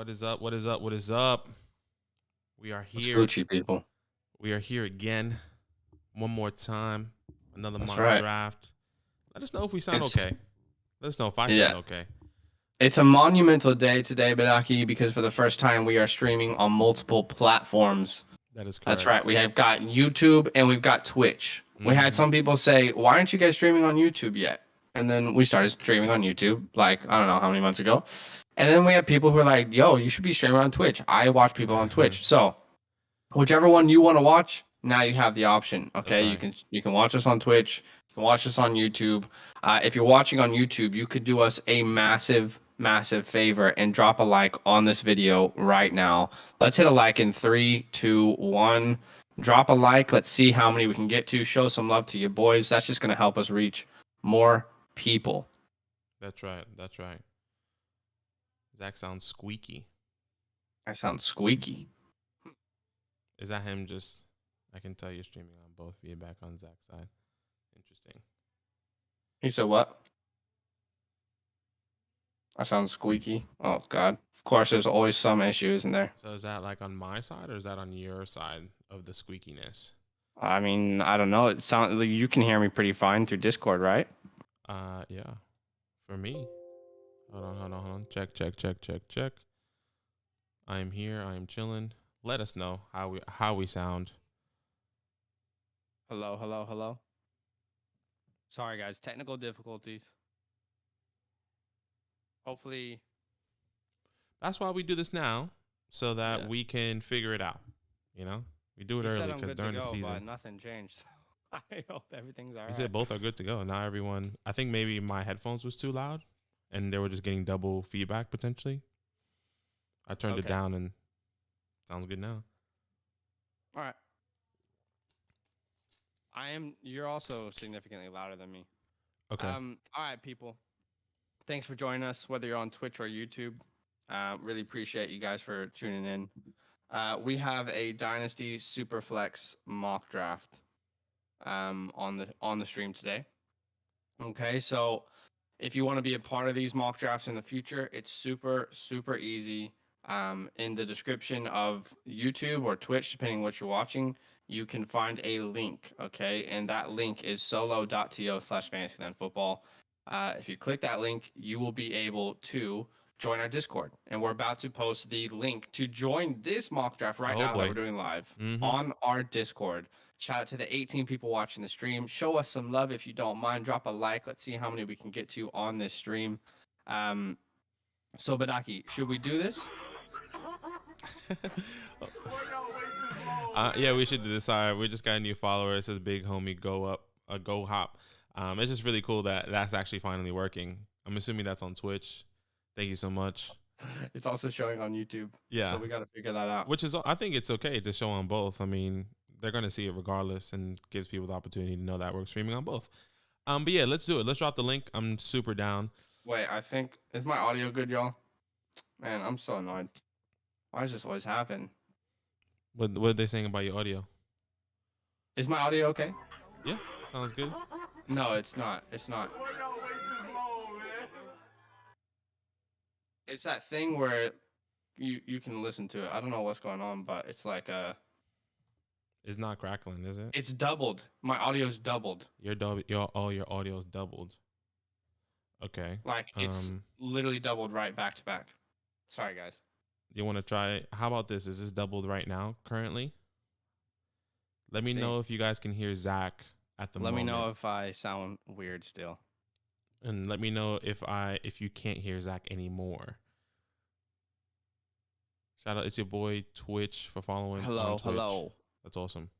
What is up? What is up? What is up? We are What's here. Gucci, people? We are here again. One more time. Another That's mock right. draft. Let us know if we sound It's okay. Let us know if I yeah. sound okay. It's a monumental day today, Badaki, because for the first time we are streaming on multiple platforms. That is That's right. correct. We have got YouTube and we've got Twitch. We had some people say, "Why aren't you guys streaming on YouTube yet?" And then we started streaming on YouTube, like I don't know how many months ago. And then we have people who are like, "Yo, you should be streaming on Twitch." I watch people on Twitch, so whichever one you want to watch, now you have the option. That's Okay, right. you can watch us on Twitch, you can watch us on YouTube. If you're watching on YouTube, you could do us a massive favor and drop a like on this video right now. Let's hit a like in 3, 2, 1. Drop a like. Let's see how many we can get to. Show some love to you boys. That's just gonna help us reach more people. That's right. That's right. Zach sounds squeaky. I sound squeaky. Is that him just? I can tell you're streaming on both feedback on Zach's side. Interesting. You said what? I sound squeaky. Oh God. Of course, there's always some issue, isn't there? So is that like on my side or is that on your side of the squeakiness? I mean, I don't know. It sounds like you can hear me pretty fine through Discord, right? Yeah. For me. Hold on. Check. I am here. I am chilling. Let us know how we sound. Hello. Sorry, guys. Technical difficulties. Hopefully. That's why we do this now, so that Yeah. we can figure it out. You know, we do it You said early I'm because good during to the go, but season, nothing changed. I hope everything's all you right. said both are good to go. Not everyone. I think maybe my headphones was too loud, and they were just getting double feedback potentially. I turned it Okay. down, and sounds good now. All right. You're also significantly louder than me. Okay. All right, people. Thanks for joining us, whether you're on Twitch or YouTube. Really appreciate you guys for tuning in. We have a Dynasty SuperFlex mock draft on the stream today. Okay, so if you want to be a part of these mock drafts in the future, it's super easy. In the description of YouTube or Twitch, depending on what you're watching, you can find a link. Okay, and that link is solo.to/fantasylandfootball. If you click that link, you will be able to join our Discord, and we're about to post the link to join this mock draft right now that we're doing live on our Discord. Shout out to the 18 people watching the stream. Show us some love if you don't mind. Drop a like. Let's see how many we can get to on this stream. So Badaki, should we do this? Yeah, we should decide. We just got a new follower. It says "Big Homie Go Hop." It's just really cool that that's actually finally working. I'm assuming that's on Twitch. Thank you so much. It's also showing on YouTube. Yeah, So we got to figure that out. which is, I think it's okay to show on both. I mean, they're gonna see it regardless, and gives people the opportunity to know that we're streaming on both. But yeah, let's do it. Let's drop the link. I'm super down. Wait, I think is my audio good, y'all? Man, I'm so annoyed. Why does this always happen? What are they saying about your audio? Is my audio okay? Yeah, sounds good. No, it's not. It's not. It's that thing where you can listen to it. I don't know what's going on, but it's like It's not crackling, is it? it's doubled. My audio's doubled. Your audio's doubled. Okay. Like it's literally doubled right back to back. Sorry, guys. You want to try? How about this? Is this doubled right now currently? Let me know if you guys can hear Zach at the moment. Let me know if I sound weird still. And let me know if you can't hear Zach anymore. Shout out, it's your boy Twitch for following. Hello. That's awesome.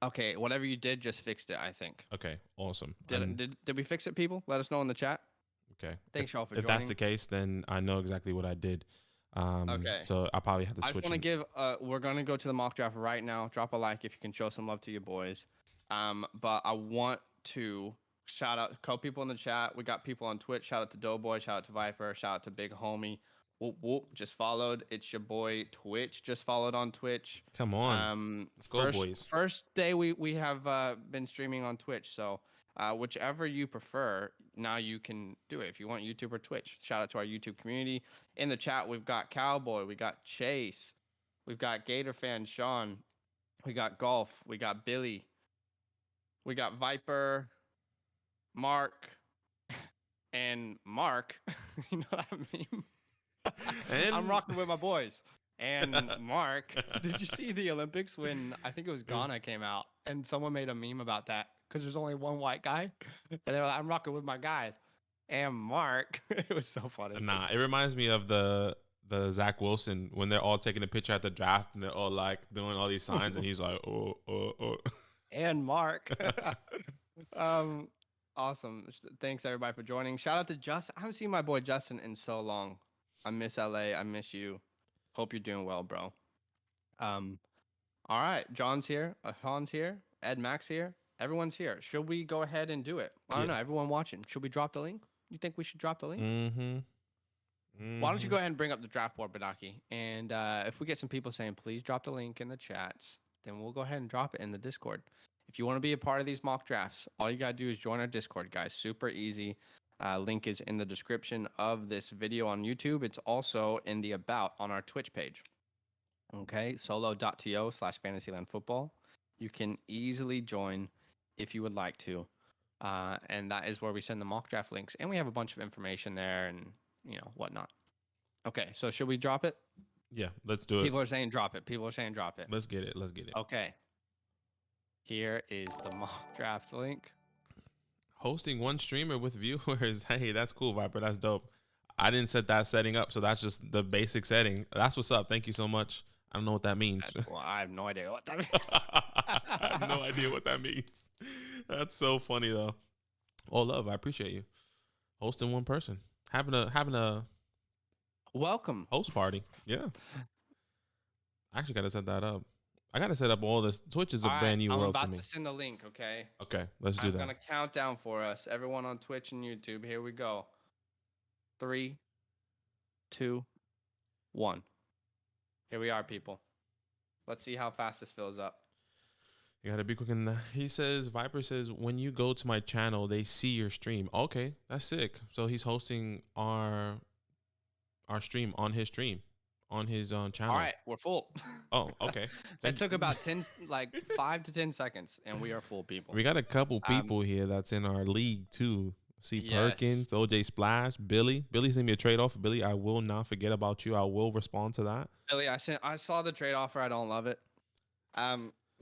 Okay, whatever you did, just fixed it, I think. Okay, awesome. Did we fix it, people? Let us know in the chat. Okay. Thanks, y'all, for joining. If that's the case, then I know exactly what I did. Okay. So I'll probably have to switch. I just want to give. We're gonna go to the mock draft right now. Drop a like if you can show some love to your boys. But I want to shout out a couple people in the chat. We got people on Twitch. Shout out to Doughboy. Shout out to Viper. Shout out to Big Homie. Whoop whoop. Just followed. It's your boy Twitch. Just followed on Twitch. Come on. Let's go, boys. First day we have been streaming on Twitch. So Whichever you prefer, now you can do it. If you want YouTube or Twitch, shout out to our YouTube community. In the chat, we've got Cowboy, we got Chase, we've got Gator fan Sean, we got Golf, we got Billy, we got Viper, Mark, and Mark. You know what I mean? I'm And rocking with my boys. And Mark, did you see the Olympics when I think it was Ghana came out and someone made a meme about that because there's only one white guy? And they were like, I'm rocking with my guys. And Mark, it was so funny. nah, it reminds me of the Zach Wilson when they're all taking a picture at the draft and they're all like doing all these signs and he's like, oh. And Mark. Awesome. Thanks everybody for joining. Shout out to Justin. I haven't seen my boy Justin in so long. I miss LA. I miss you. Hope you're doing well, bro. All right. John's here. Han's here. Ed Max here. Everyone's here. Should we go ahead and do it? I don't know. Everyone watching. Should we drop the link? You think we should drop the link? Why don't you go ahead and bring up the draft board, Badaki? And if we get some people saying, please drop the link in the chats, then we'll go ahead and drop it in the Discord. If you want to be a part of these mock drafts, all you got to do is join our Discord, guys. Super easy. Link is in the description of this video on YouTube. It's also in the About on our Twitch page. Okay, solo.to/fantasylandfootball. You can easily join if you would like to. And that is where we send the mock draft links. And we have a bunch of information there and, whatnot. Okay, so should we drop it? Yeah, let's do it. People are saying drop it. People are saying drop it. Let's get it. Let's get it. Okay. Here is the mock draft link. Hosting one streamer with viewers. Hey, that's cool, Viper. That's dope. I didn't set that setting up, so that's just the basic setting. That's what's up. Thank you so much. I don't know what that means. Well, I have no idea what that means. I have no idea what that means. That's so funny though. Oh, love, I appreciate you hosting one person, having a welcome host party. Yeah, I actually got to set that up. I got to set up all this. Twitch is a brand new world for me. I'm about to send the link. Okay. Okay, let's do that. I'm gonna count down for us, everyone on Twitch and YouTube. Here we go. 3, 2, 1. Here we are, people. Let's see how fast this fills up. You gotta be quick. He says, Viper says, when you go to my channel, they see your stream. Okay, that's sick. So he's hosting our stream on his stream, on his channel. All right, we're full. Oh, okay. It took about 5 to 10 seconds, and we are full, people. We got a couple people here that's in our league too. See Perkins, OJ Splash, Billy. Billy sent me a trade offer. Billy, I will not forget about you. I will respond to that. Billy, I saw the trade offer. I don't love it.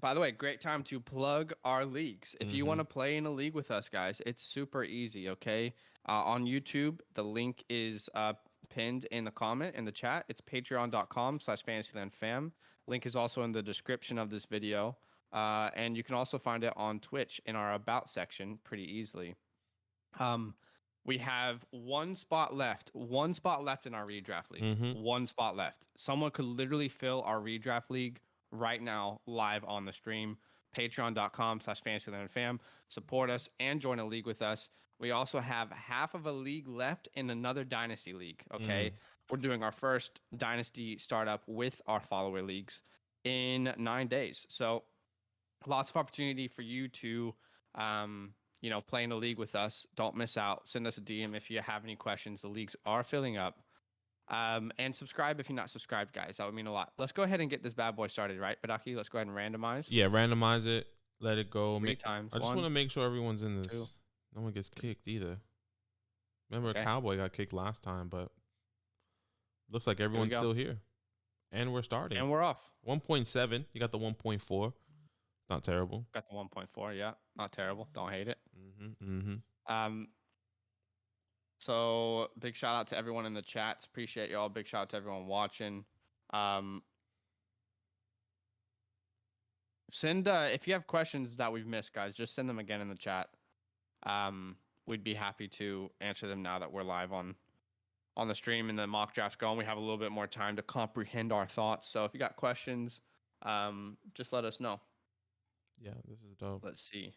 By the way, great time to plug our leagues. If you want to play in a league with us, guys, it's super easy, okay? On YouTube, the link is pinned in the comment in the chat. It's patreon.com/fantasylandfam. Link is also in the description of this video. And you can also find it on Twitch in our About section pretty easily. We have one spot left in our redraft league. One spot left. Someone could literally fill our redraft league right now live on the stream. Patreon.com/fantasylandfam. Support us and join a league with us. We also have half of a league left in another dynasty league. Okay. We're doing our first dynasty startup with our follower leagues in 9 days. So lots of opportunity for you to play in a league with us. Don't miss out. Send us a DM if you have any questions. The leagues are filling up. And subscribe if you're not subscribed, guys. That would mean a lot. Let's go ahead and get this bad boy started, right, Badaki? Let's go ahead and randomize. Yeah, randomize it. Let it go. 3 times. I just want to make sure everyone's in this. 2. No one gets kicked either. Remember, Cowboy got kicked last time, but looks like everyone's still here. And we're starting. And we're off. 1.7. You got the 1.4. Not terrible. Got the 1.4. Yeah, not terrible. Don't hate it. So big shout out to everyone in the chats. Appreciate y'all. Big shout out to everyone watching. Send if you have questions that we've missed, guys, just send them again in the chat. We'd be happy to answer them now that we're live on the stream and the mock draft's going. We have a little bit more time to comprehend our thoughts. So if you got questions, just let us know. Yeah, this is dope. Let's see.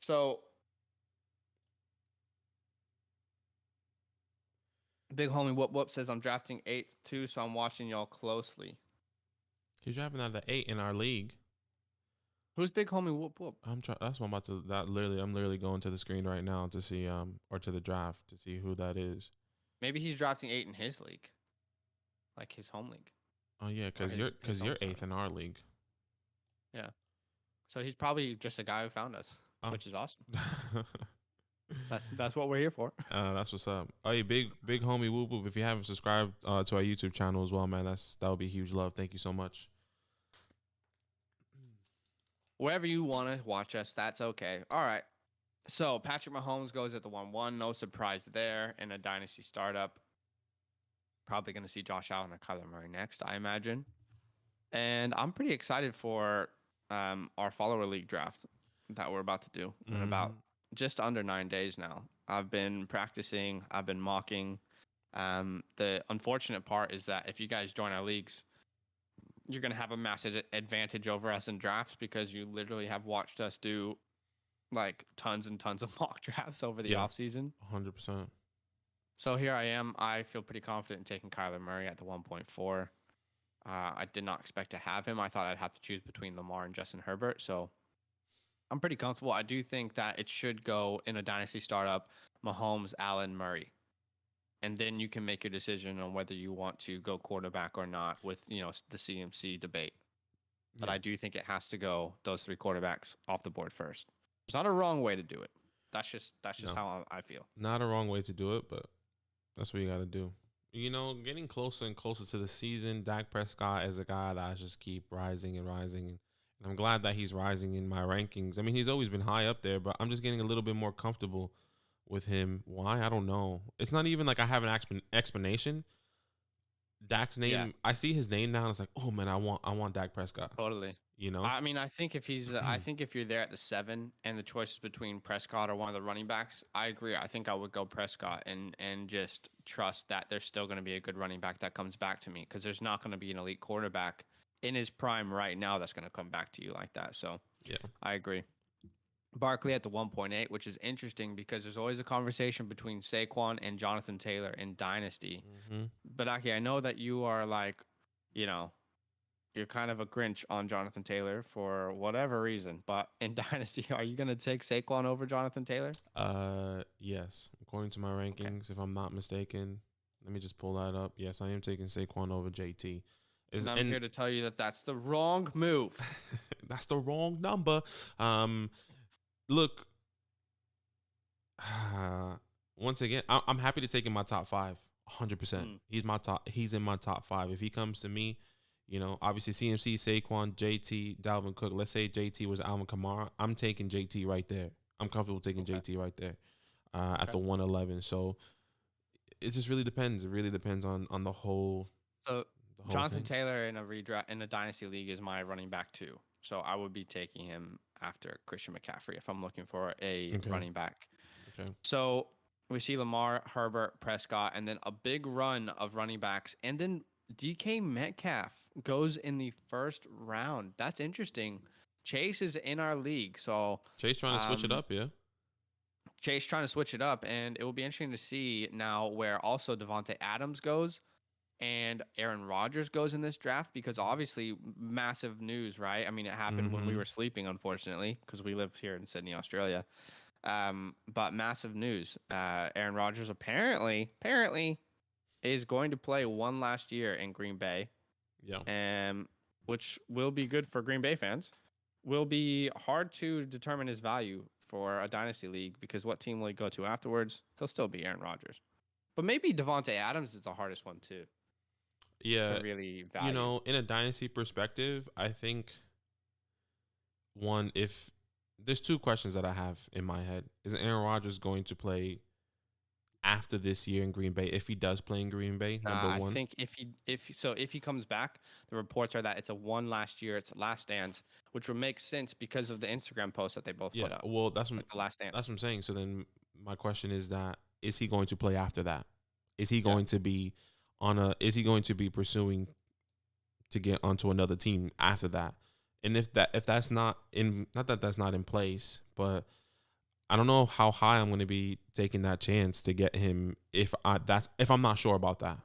So Big homie Whoop says I'm drafting 8th too, so I'm watching y'all closely. He's drafting out of the 8 in our league. Who's big homie whoop whoop? I'm trying. That's what I'm about to. I'm literally going to the screen right now to see or to the draft to see who that is. Maybe he's drafting 8 in his league, like his home league Oh yeah, or his you're home eighth startup. in our league. Yeah. So he's probably just a guy who found us, Oh. which is awesome. That's what we're here for. That's what's up. Oh, yeah, big homie whoop whoop. If you haven't subscribed to our YouTube channel as well, man, that would be huge love. Thank you so much. Wherever you want to watch us, that's okay. All right. So Patrick Mahomes goes at the 1-1. No surprise there in a dynasty startup. Probably going to see Josh Allen or Kyler Murray next, I imagine. And I'm pretty excited for our follower league draft that we're about to do in about just under 9 days now. I've been practicing. I've been mocking. The unfortunate part is that if you guys join our leagues, you're going to have a massive advantage over us in drafts because you literally have watched us do like tons and tons of mock drafts over the off season. 100%. So here I am. I feel pretty confident in taking Kyler Murray at the 1.4. I did not expect to have him. I thought I'd have to choose between Lamar and Justin Herbert. So I'm pretty comfortable. I do think that it should go in a dynasty startup, Mahomes, Allen, Murray. And then you can make your decision on whether you want to go quarterback or not with, the CMC debate. But I do think it has to go those 3 quarterbacks off the board first. There's not a wrong way to do it. That's just how I feel. Not a wrong way to do it, but that's what you got to do. Getting closer and closer to the season, Dak Prescott is a guy that I just keep rising and rising. And I'm glad that he's rising in my rankings. I mean, he's always been high up there, but I'm just getting a little bit more comfortable with him. Why? I don't know. It's not even like I have an explanation. Dak's name, I see his name now, and it's like, oh man, I want Dak Prescott. Totally. I mean, I think if you're there at the 7 and the choice is between Prescott or one of the running backs, I agree. I think I would go Prescott and just trust that there's still going to be a good running back that comes back to me because there's not going to be an elite quarterback in his prime right now that's going to come back to you like that. So yeah, I agree. Barkley at the 1.8, which is interesting because there's always a conversation between Saquon and Jonathan Taylor in Dynasty. But Aki, I know that you are like, you're kind of a Grinch on Jonathan Taylor for whatever reason. But in Dynasty, are you going to take Saquon over Jonathan Taylor? Yes. According to my rankings, if I'm not mistaken, let me just pull that up. Yes, I am taking Saquon over JT. I'm here to tell you that that's the wrong move. That's the wrong number. Look, once again, I'm happy to take in my top 5, 100%. He's in my top 5. If he comes to me, obviously CMC, Saquon, JT, Dalvin Cook. Let's say JT was Alvin Kamara. I'm taking JT right there. I'm comfortable taking JT right there at the 111. So it just really depends. It really depends on the whole. So Jonathan Taylor in a dynasty league is my running back too. So I would be taking him after Christian McCaffrey if I'm looking for a running back. Okay. So we see Lamar, Herbert, Prescott, and then a big run of running backs. And then DK Metcalf goes in the first round. That's interesting. Chase is in our league. So Chase trying to switch it up, yeah? Chase trying to switch it up. And it will be interesting to see now where also Devontae Adams goes and Aaron Rodgers goes in this draft because obviously massive news, right? I mean, it happened when we were sleeping, unfortunately, because we live here in Sydney, Australia. But massive news. Aaron Rodgers apparently is going to play one last year in Green Bay. Yeah. Which will be good for Green Bay fans. Will be hard to determine his value for a dynasty league because what team will he go to afterwards? He'll still be Aaron Rodgers. But maybe Devontae Adams is the hardest one too. Yeah. To really value. In a dynasty perspective, I think if there's 2 questions that I have in my head. Is Aaron Rodgers going to play after this year in Green Bay? If he does play in Green Bay, number 1. I think if he comes back, the reports are that it's a one last year, it's a last dance, which would make sense because of the Instagram post that they both put up. Well, that's what the last dance. That's what I'm saying. So then my question is is he going to play after that? Is he going to be pursuing to get onto another team after that? And if that's not in place, but I don't know how high I'm going to be taking that chance to get him if I'm not sure about that.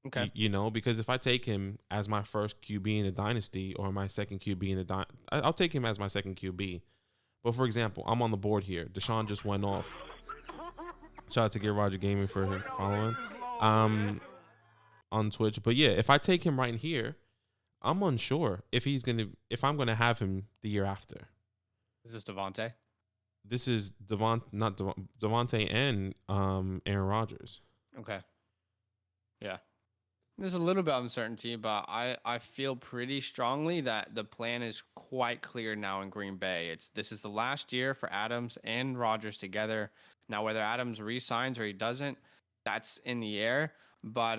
Okay. You know, because if I take him as my first QB in the dynasty or my second QB in the I'll take him as my second QB. But for example, I'm on the board here. Deshaun just went off. Shout out to Get Roger Gaming for following on Twitch. But yeah, if I take him right here, I'm unsure if I'm gonna have him the year after. Is this Devontae? This is Devontae and Aaron Rodgers. Okay. Yeah. There's a little bit of uncertainty, but I feel pretty strongly that the plan is quite clear now in Green Bay. This is the last year for Adams and Rodgers together. Now, whether Adams resigns or he doesn't, that's in the air. But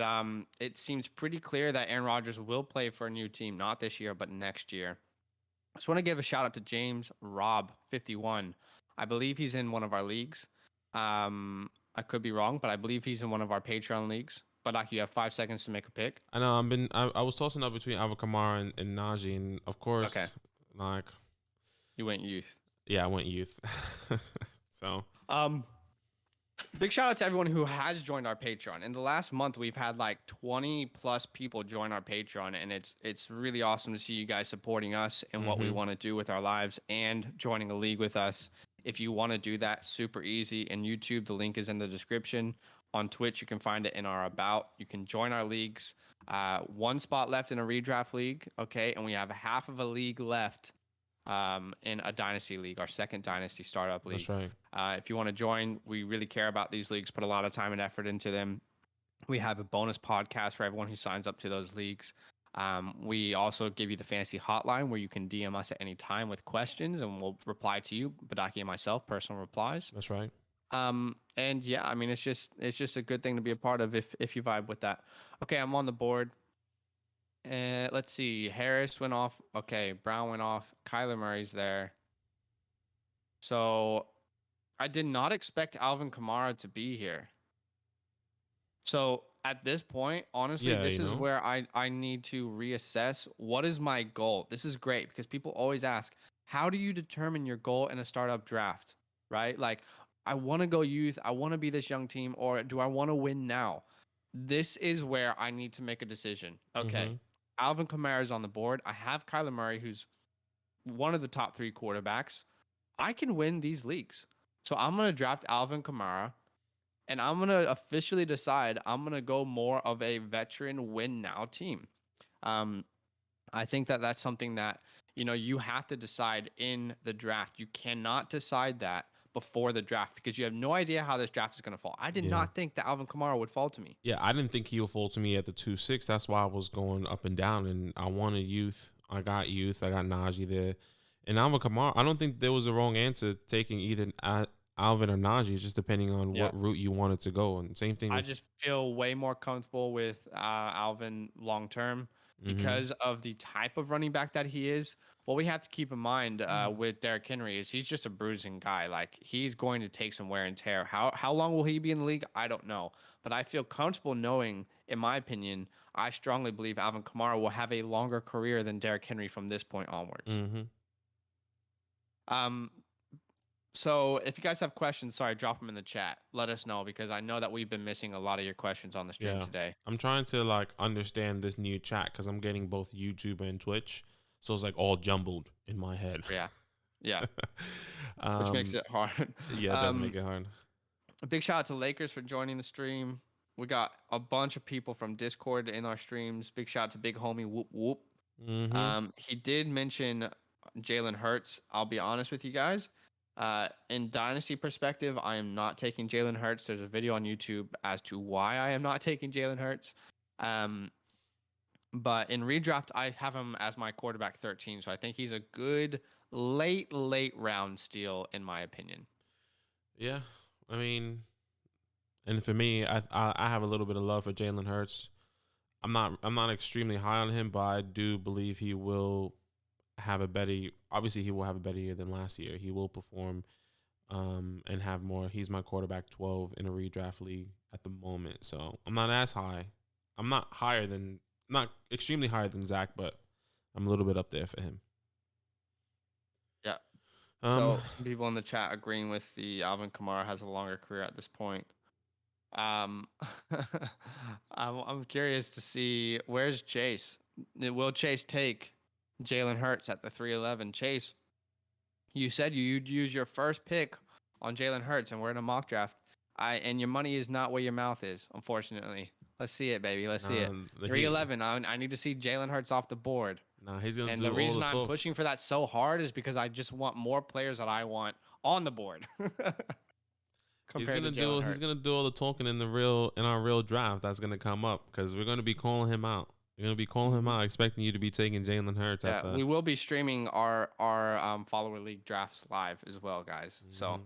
it seems pretty clear that Aaron Rodgers will play for a new team, not this year, but next year. I just want to give a shout out to James Robb 51. I believe he's in one of our leagues. I could be wrong, but I believe he's in one of our Patreon leagues. But Aki, you have 5 seconds to make a pick. I know I was tossing up between Alvin Kamara and Najee, and of course, Okay. like You went youth. Yeah, I went youth. So big shout out to everyone who has joined our Patreon. In the last month, we've had like 20 plus people join our Patreon, and it's really awesome to see you guys supporting us and what we want to do with our lives and joining a league with us. If you want to do that, super easy. In YouTube, the link is in the description. On Twitch, you can find it in our about. You can join our leagues. 1 spot left in a redraft league, okay, and we have half of a league left in a dynasty league, our second dynasty startup league. that's right. If you want to join, we really care about these leagues, put a lot of time and effort into them. We have a bonus podcast for everyone who signs up to those leagues. We also give you the fantasy hotline where you can DM us at any time with questions and we'll reply to you, Badaki and myself, personal replies. That's right. And yeah, I mean, it's just a good thing to be a part of if you vibe with that. Okay, I'm on the board. Let's see. Harris went off. Okay, Brown went off. Kyler Murray's there. So I did not expect Alvin Kamara to be here. So at this point, honestly, this is where I need to reassess what is my goal. This is great because people always ask, how do you determine your goal in a startup draft, right? Like, I want to go youth. I want to be this young team, or do I want to win now? This is where I need to make a decision. Okay. Alvin Kamara is on the board. I have Kyler Murray, who's one of the top 3 quarterbacks. I can win these leagues. So I'm going to draft Alvin Kamara, and I'm going to officially decide I'm going to go more of a veteran win now team. I think that that's something that, you have to decide in the draft. You cannot decide that before the draft because you have no idea how this draft is going to fall. I did not think that Alvin Kamara would fall to me. Yeah, I didn't think he would fall to me at the 2-6. That's why I was going up and down, and I wanted youth. I got youth. I got Najee there. And Alvin Kamara, I don't think there was a wrong answer taking either Alvin or Najee, just depending on what route you wanted to go. And same thing. I just feel way more comfortable with Alvin long term because of the type of running back that he is. What we have to keep in mind with Derrick Henry is he's just a bruising guy. Like, he's going to take some wear and tear. How long will he be in the league? I don't know. But I feel comfortable knowing, in my opinion, I strongly believe Alvin Kamara will have a longer career than Derrick Henry from this point onwards. So if you guys have questions, drop them in the chat. Let us know because I know that we've been missing a lot of your questions on the stream today. I'm trying to understand this new chat because I'm getting both YouTube and Twitch. So it's all jumbled in my head. Yeah. Which makes it hard. Yeah, it does make it hard. A big shout out to Lakers for joining the stream. We got a bunch of people from Discord in our streams. Big shout out to Big Homie Whoop Whoop. He did mention Jalen Hurts. I'll be honest with you guys. In Dynasty perspective, I am not taking Jalen Hurts. There's a video on YouTube as to why I am not taking Jalen Hurts. But in redraft, I have him as my quarterback 13. So I think he's a good late round steal, in my opinion. Yeah. I mean, and for me, I have a little bit of love for Jalen Hurts. I'm not extremely high on him, but I do believe he will have a better year than last year. He will perform and have more. He's my quarterback 12 in a redraft league at the moment. So I'm not as high. I'm not extremely higher than Zach, but I'm a little bit up there for him. Yeah. So some people in the chat agreeing with the Alvin Kamara has a longer career at this point. Um, I'm curious to see where's Chase. Will Chase take Jalen Hurts at the 311? Chase, you said you'd use your first pick on Jalen Hurts, and we're in a mock draft. And your money is not where your mouth is, unfortunately. Let's see it, baby. Let's see it. Nah, 311. I need to see Jalen Hurts off the board. he's gonna And do the all reason the I'm talks. pushing for that so hard is because I just want more players that I want on the board. Compared to Jalen Hurts. He's gonna do all the talking in our real draft that's gonna come up because we're gonna be calling him out. We're gonna be calling him out, expecting you to be taking Jalen Hurts. Yeah, we will be streaming our follower league drafts live as well, guys. So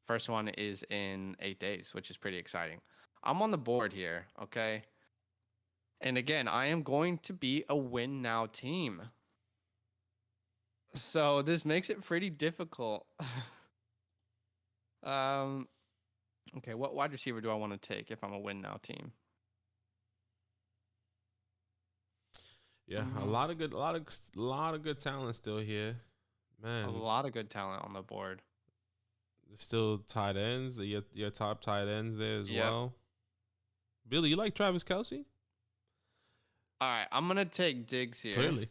first one is in 8 days, which is pretty exciting. I'm on the board here, okay? And again, I am going to be a win now team. So this makes it pretty difficult. Okay, what wide receiver do I want to take if I'm a win now team? Yeah, a lot of good talent still here, man. A lot of good talent on the board. There's still tight ends. Your top tight ends there as well. Billy, you like Travis Kelce? All right, I'm gonna take Diggs here. Clearly,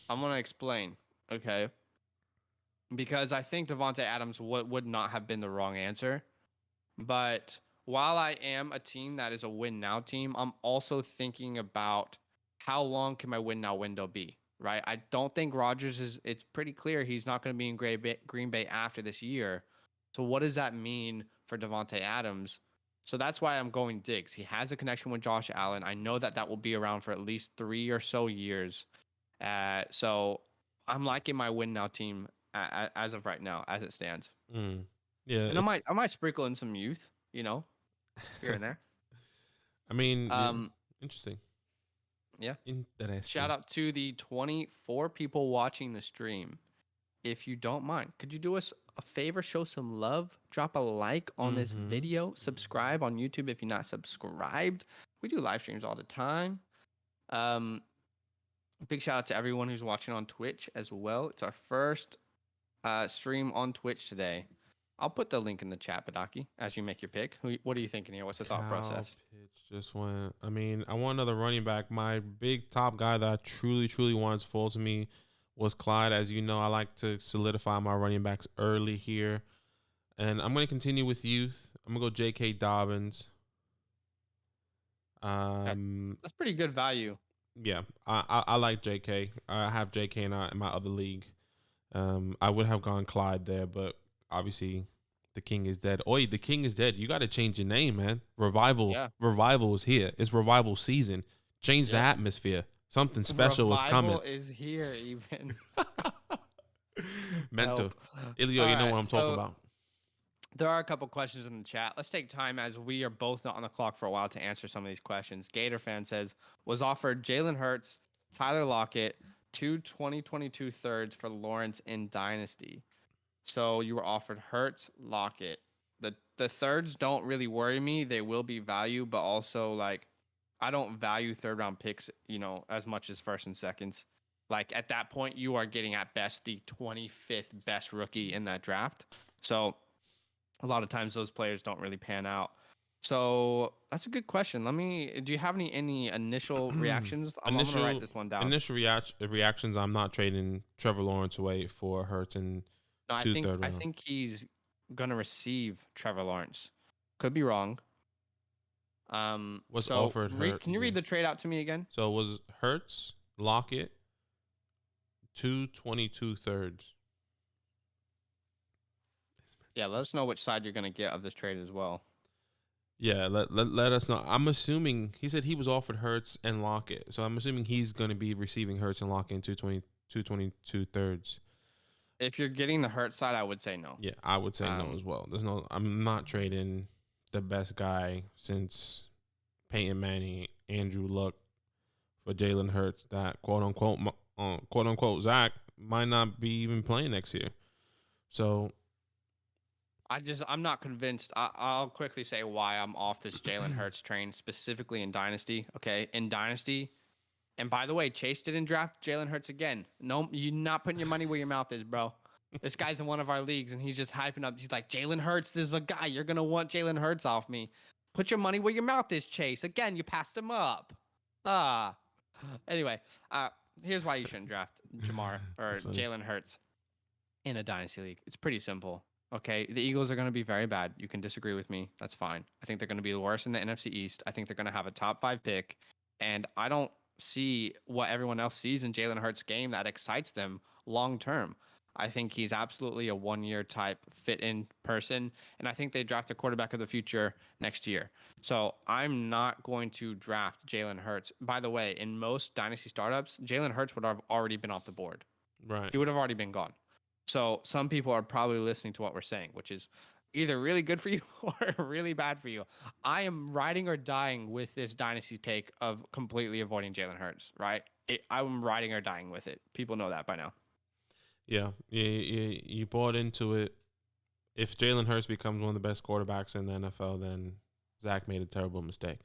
I'm gonna explain. Okay, because I think Devontae Adams would not have been the wrong answer. But while I am a team that is a win now team, I'm also thinking about how long can my win now window be, right? I don't think Rodgers it's pretty clear he's not going to be in Green Bay after this year. So what does that mean for Devontae Adams? So that's why I'm going Diggs. He has a connection with Josh Allen. I know that will be around for at least 3 or so years. So I'm liking my win now team as of right now, as it stands. Yeah, and I might sprinkle in some youth, here and there. I mean, interesting. Yeah. Interesting. Shout out to the 24 people watching the stream. If you don't mind, could you do us a favor? Show some love. Drop a like on this video. Subscribe on YouTube if you're not subscribed. We do live streams all the time. Big shout out to everyone who's watching on Twitch as well. It's our first stream on Twitch today. I'll put the link in the chat, Badaki, as you make your pick. What are you thinking here? What's the thought process? Pitch just went. I mean, I want another running back. My big top guy that I truly wants fall to me was Clyde. As you know, I like to solidify my running backs early here. And I'm going to continue with youth. I'm going to go J.K. Dobbins. That's pretty good value. Yeah, I like J.K. I have J.K. in my other league. I would have gone Clyde there, but obviously the king is dead. Oi, the king is dead. You got to change your name, man. Revival is here. It's revival season. Change the atmosphere. Something special is coming. Revival is here even. Mental. Ilio, you know what I'm talking about. There are a couple questions in the chat. Let's take time as we are both not on the clock for a while to answer some of these questions. Gator fan says, was offered Jalen Hurts, Tyler Lockett, 2 2022 thirds for Lawrence in Dynasty. So you were offered Hurts, Lockett. The thirds don't really worry me. They will be value, but also like I don't value third round picks, as much as first and seconds. Like at that point, you are getting at best the 25th best rookie in that draft. So a lot of times those players don't really pan out. So that's a good question. Do you have any initial reactions? I'm going to write this one down. Initial reactions, I'm not trading Trevor Lawrence away for Hurts and I think he's going to receive Trevor Lawrence. Could be wrong. Offered Hurts. Can you read the trade out to me again? So it was Hurts, Lockett, 2 22 thirds. Yeah, let us know which side you're going to get of this trade as well. Yeah, let us know. I'm assuming he said he was offered Hurts and Lockett, so I'm assuming he's going to be receiving Hurts and Lockett in 2 22 thirds. If you're getting the Hurts side, I would say no. Yeah, I would say no as well. I'm not trading the best guy since Peyton Manning, Andrew Luck, for Jalen Hurts. That quote unquote Zach might not be even playing next year. So I'm not convinced. I'll quickly say why I'm off this Jalen Hurts train, specifically in Dynasty. Okay, in Dynasty. And by the way, Chase didn't draft Jalen Hurts again. No, you're not putting your money where your mouth is, bro. This guy's in one of our leagues, and he's just hyping up. He's like, Jalen Hurts is the guy. You're going to want Jalen Hurts off me. Put your money where your mouth is, Chase. Again, you passed him up. Ah. Anyway, here's why you shouldn't draft Jamar or That's funny. Jalen Hurts in a dynasty league. It's pretty simple. Okay, the Eagles are going to be very bad. You can disagree with me. That's fine. I think they're going to be the worst in the NFC East. I think they're going to have a top 5 pick, and I don't see what everyone else sees in Jalen Hurts' game that excites them long term. I think he's absolutely a 1-year type fit in person, and I think they draft a quarterback of the future next year. So I'm not going to draft Jalen Hurts. By the way, in most dynasty startups, Jalen Hurts would have already been off the board. Right. He would have already been gone. So some people are probably listening to what we're saying, which is either really good for you or really bad for you. I am riding or dying with this dynasty take of completely avoiding Jalen Hurts, right? I'm riding or dying with it. People know that by now. Yeah. You bought into it. If Jalen Hurts becomes one of the best quarterbacks in the NFL, then Zach made a terrible mistake.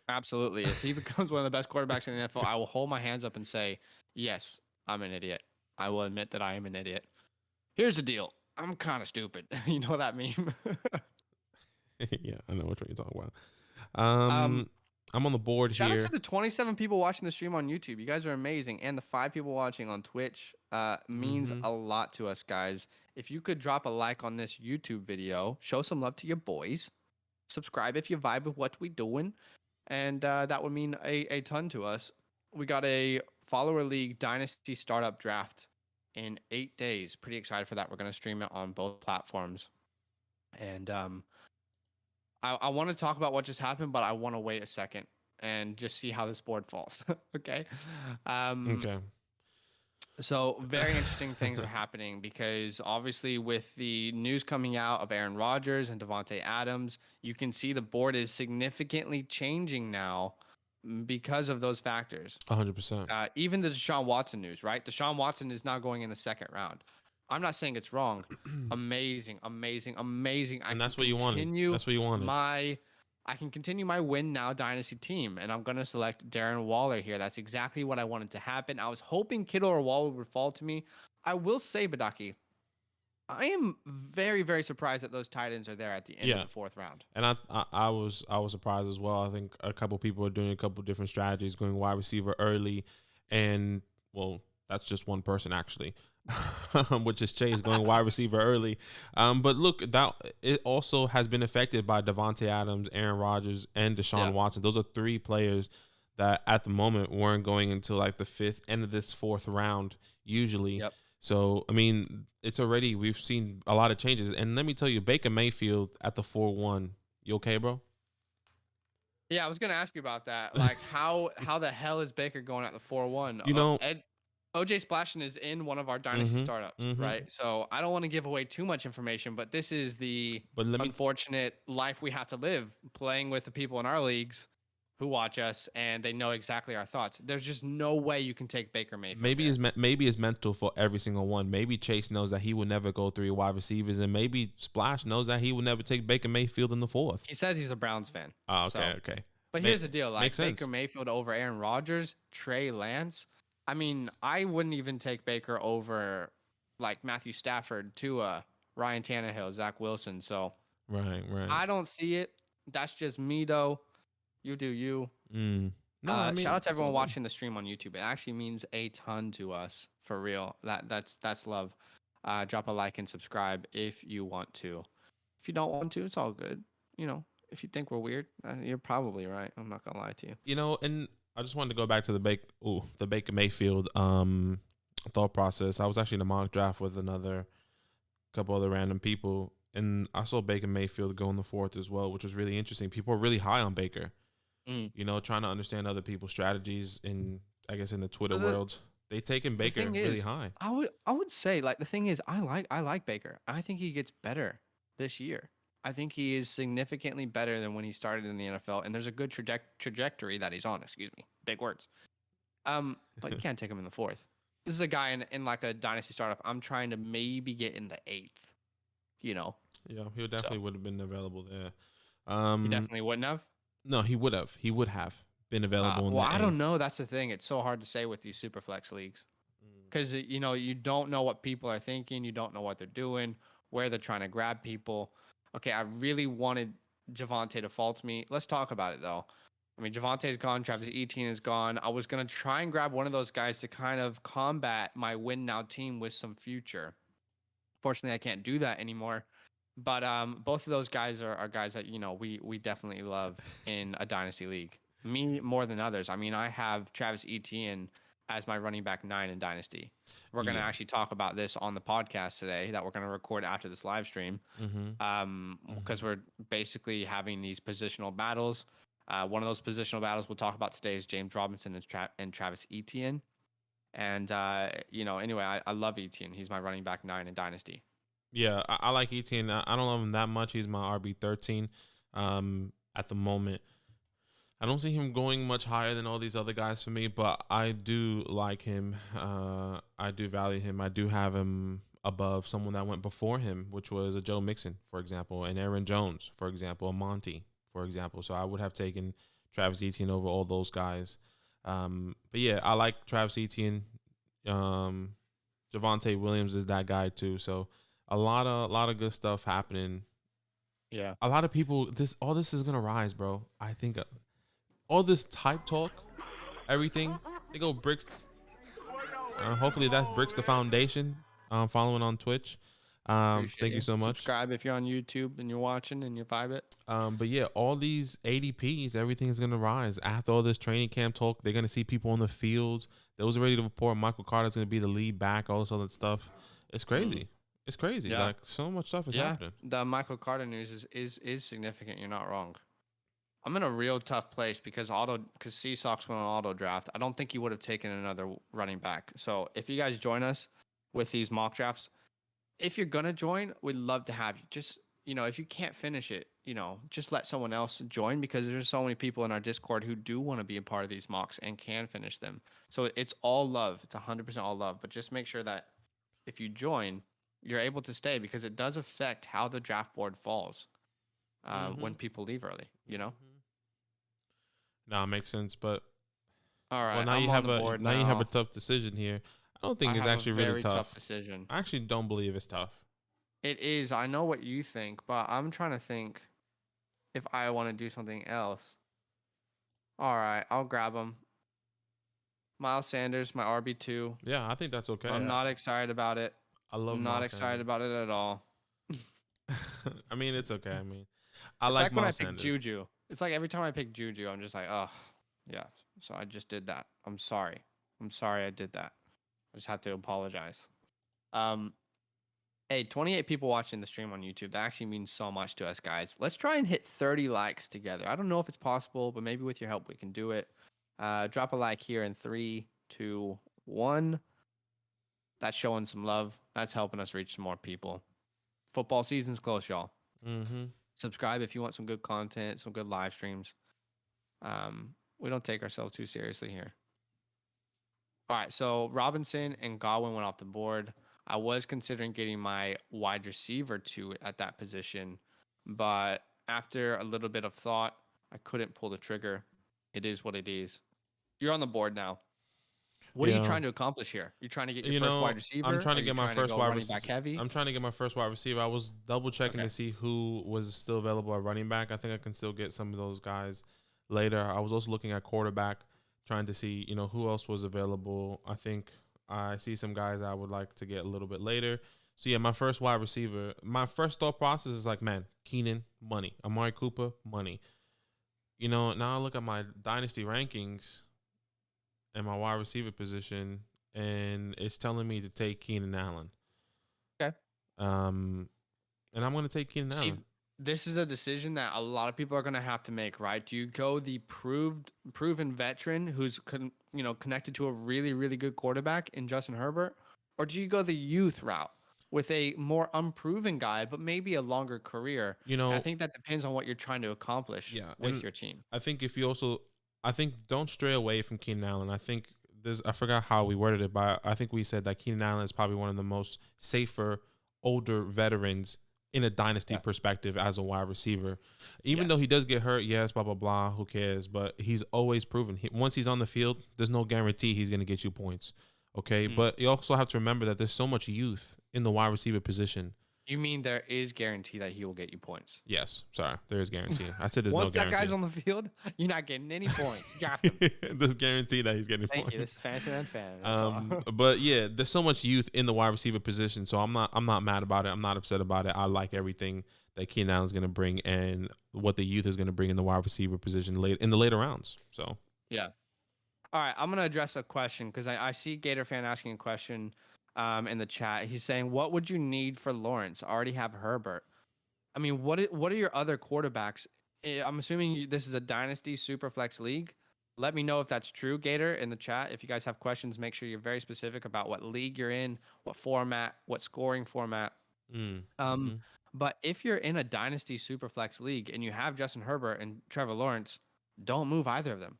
Absolutely. If he becomes one of the best quarterbacks in the NFL, I will hold my hands up and say, yes, I'm an idiot. I will admit that I am an idiot. Here's the deal. I'm kind of stupid. You know that meme? Yeah, I know which one you're talking about. um, I'm on the board Shout out here. to the 27 people watching the stream on YouTube. You guys are amazing. And the 5 people watching on Twitch means Mm-hmm. a lot to us, guys. If you could drop a like on this YouTube video, show some love to your boys, subscribe if you vibe with what we doing, and that would mean a ton to us. We got a follower league dynasty startup draft in 8 days. Pretty excited for that. We're going to stream it on both platforms. And I want to talk about what just happened, but I want to wait a second and just see how this board falls. Okay. Um, Okay. so very interesting things are happening because obviously with the news coming out of Aaron Rodgers and Devontae Adams, you can see the board is significantly changing now because of those factors. 100%. Even the Deshaun Watson news, right? Deshaun Watson is now going in the second round. I'm not saying it's wrong. Amazing, amazing, amazing. And that's what you wanted. That's what you wanted. I can continue my win now dynasty team, and I'm gonna select Darren Waller here. That's exactly what I wanted to happen. I was hoping Kittle or Waller would fall to me. I will say, Badaki, I am very, very surprised that those tight ends are there at the end of Yeah. the 4th round. And I was surprised as well. I think a couple people are doing a couple different strategies, going wide receiver early, and well, that's just one person actually, which is Chase going wide receiver early. But look, that it also has been affected by Devontae Adams, Aaron Rodgers, and Deshaun Watson. Those are 3 players that at the moment weren't going into like the 5th end of this 4th round usually. Yep. So, I mean, we've seen a lot of changes. And let me tell you, Baker Mayfield at the 4-1, you okay, bro? Yeah, I was gonna ask you about that. Like, how the hell is Baker going at the 4-1? You know, OJ Splashin is in one of our dynasty startups, right? So I don't want to give away too much information, but this is the unfortunate life we have to live playing with the people in our leagues who watch us and they know exactly our thoughts. There's just no way you can take Baker Mayfield. Maybe it's mental for every single one. Maybe Chase knows that he will never go 3 wide receivers, and maybe Splash knows that he will never take Baker Mayfield in the 4th. He says he's a Browns fan. Oh, okay. But here's the deal: like Baker Mayfield over Aaron Rodgers, Trey Lance. I mean, I wouldn't even take Baker over like Matthew Stafford, Tua, Ryan Tannehill, Zach Wilson. So right. I don't see it. That's just me though. You do you. No, I mean, shout out to everyone watching the stream on YouTube. It actually means a ton to us, for real. That's love. Drop a like and subscribe if you want to. If you don't want to, it's all good. You know, if you think we're weird, you're probably right. I'm not gonna lie to you. You know, and I just wanted to go back to the Baker Mayfield thought process. I was actually in a mock draft with another couple other random people, and I saw Baker Mayfield go in the 4th as well, which was really interesting. People are really high on Baker. You know, trying to understand other people's strategies in the Twitter world. They taken Baker really high. I would say, like, the thing is, I like Baker. I think he gets better this year. I think he is significantly better than when he started in the NFL, and there's a good trajectory that he's on. Excuse me, big words. But you can't take him in the 4th. This is a guy in like a dynasty startup. I'm trying to maybe get in the 8th. You know. Yeah, he definitely would have been available there. He definitely wouldn't have. No, he would have. He would have been available. Well, I don't know. That's the thing. It's so hard to say with these SuperFlex leagues because you know you don't know what people are thinking. You don't know what they're doing, where they're trying to grab people. Okay, I really wanted Javonte defaults me. Let's talk about it though. I mean, Javante's gone. Travis Etienne is gone. I was gonna try and grab one of those guys to kind of combat my win now team with some future. Fortunately, I can't do that anymore. But both of those guys are guys that we definitely love in a dynasty league. Me more than others. I mean, I have Travis Etienne as my running back 9 in dynasty. We're gonna Yeah. actually talk about this on the podcast today that we're gonna record after this live stream. Because we're basically having these positional battles. One of those positional battles we'll talk about today is James Robinson and Travis Etienne. And anyway, I love Etienne. He's my running back 9 in dynasty. Yeah, I like Etienne. I don't love him that much. He's my RB13 at the moment. I don't see him going much higher than all these other guys for me, but I do like him. I do value him. I do have him above someone that went before him, which was a Joe Mixon, for example, and Aaron Jones, for example, a Monty, for example. So I would have taken Travis Etienne over all those guys. But yeah, I like Travis Etienne. Javonte Williams is that guy too. So a lot of good stuff happening. Yeah. A lot of people. All this is gonna rise, bro. I think all this type talk, everything. They go bricks. Hopefully that bricks the foundation. Following on Twitch. Thank you so much. Subscribe if you're on YouTube and you're watching and you vibe it. But yeah, all these ADPs, everything is gonna rise after all this training camp talk. They're gonna see people on the field. They was ready to report Michael Carter's gonna be the lead back. All this other stuff. It's crazy. It's crazy. Yeah. Like so much stuff is happening. The Michael Carter news is significant. You're not wrong. I'm in a real tough place because C-Sox went on auto draft. I don't think he would have taken another running back. So if you guys join us with these mock drafts, if you're gonna join, we'd love to have you. Just if you can't finish it, just let someone else join because there's so many people in our Discord who do want to be a part of these mocks and can finish them. So it's all love. It's 100% all love. But just make sure that if you join, you're able to stay because it does affect how the draft board falls when people leave early. No, it makes sense. But All right. well, now I'm you on have the board you have a now. tough decision here. I don't think I it's have actually a really very tough. decision. I actually don't believe it's tough. It is. I know what you think, but I'm trying to think if I want to do something else. All right, I'll grab him. Miles Sanders, my RB2. Yeah, I think that's okay. I'm not excited about it. I love I'm not Miles excited Sanders. about it at all. I mean, it's okay. I mean, I It's like like when I Miles pick Sanders. Juju. It's like every time I pick Juju, I'm just like, oh, yeah. So I just did that. I'm sorry. I'm sorry I did that. I just have to apologize. Hey, 28 people watching the stream on YouTube. That actually means so much to us, guys. Let's try and hit 30 likes together. I don't know if it's possible, but maybe with your help we can do it. Drop a like here in 3, 2, 1. That's showing some love. That's helping us reach some more people. Football season's close, y'all. Mm-hmm. Subscribe if you want some good content, some good live streams. We don't take ourselves too seriously here. All right, so Robinson and Godwin went off the board. I was considering getting my wide receiver at that position, but after a little bit of thought, I couldn't pull the trigger. It is what it is. You're on the board now. What are you trying to accomplish here? You're trying to get your first wide receiver? I'm trying to get my first wide receiver. Heavy? I'm trying to get my first wide receiver. I was double checking to see who was still available at running back. I think I can still get some of those guys later. I was also looking at quarterback, trying to see, who else was available. I think I see some guys I would like to get a little bit later. So yeah, my first wide receiver, my first thought process is like, man, Keenan, money. Amari Cooper, money. Now I look at my dynasty rankings and my wide receiver position, and it's telling me to take Keenan Allen. Okay. And I'm going to take Keenan Allen. This is a decision that a lot of people are going to have to make, right? Do you go the proven veteran who's connected to a really, really good quarterback in Justin Herbert, or do you go the youth route with a more unproven guy, but maybe a longer career? And I think that depends on what you're trying to accomplish with your team. I think don't stray away from Keenan Allen. I think I forgot how we worded it, but I think we said that Keenan Allen is probably one of the most safer, older veterans in a dynasty perspective as a wide receiver. Even though he does get hurt, yes, blah, blah, blah, who cares? But he's always proven. Once he's on the field, there's no guarantee he's going to get you points. Okay? But you also have to remember that there's so much youth in the wide receiver position. You mean there is guarantee that he will get you points? Yes, sorry, there is guarantee. I said there's no Once that guarantee. guy's on the field, you're not getting any points. Draft him. There's guarantee that he's getting Thank points. you. This is Fantasyland fan. That's all. But yeah, there's so much youth in the wide receiver position, so I'm not mad about it. I'm not upset about it. I like everything that Keenan Allen's going to bring and what the youth is going to bring in the wide receiver position late in the later rounds. So yeah. All right, I'm gonna address a question because I see Gator fan asking a question in the chat. He's saying, "What would you need for Lawrence? I already have Herbert." I mean, what are your other quarterbacks? I'm assuming this is a Dynasty SuperFlex league. Let me know if that's true, Gator, in the chat. If you guys have questions, make sure you're very specific about what league you're in, what format, what scoring format. mm-hmm. But if you're in a Dynasty SuperFlex league and you have Justin Herbert and Trevor Lawrence, don't move either of them.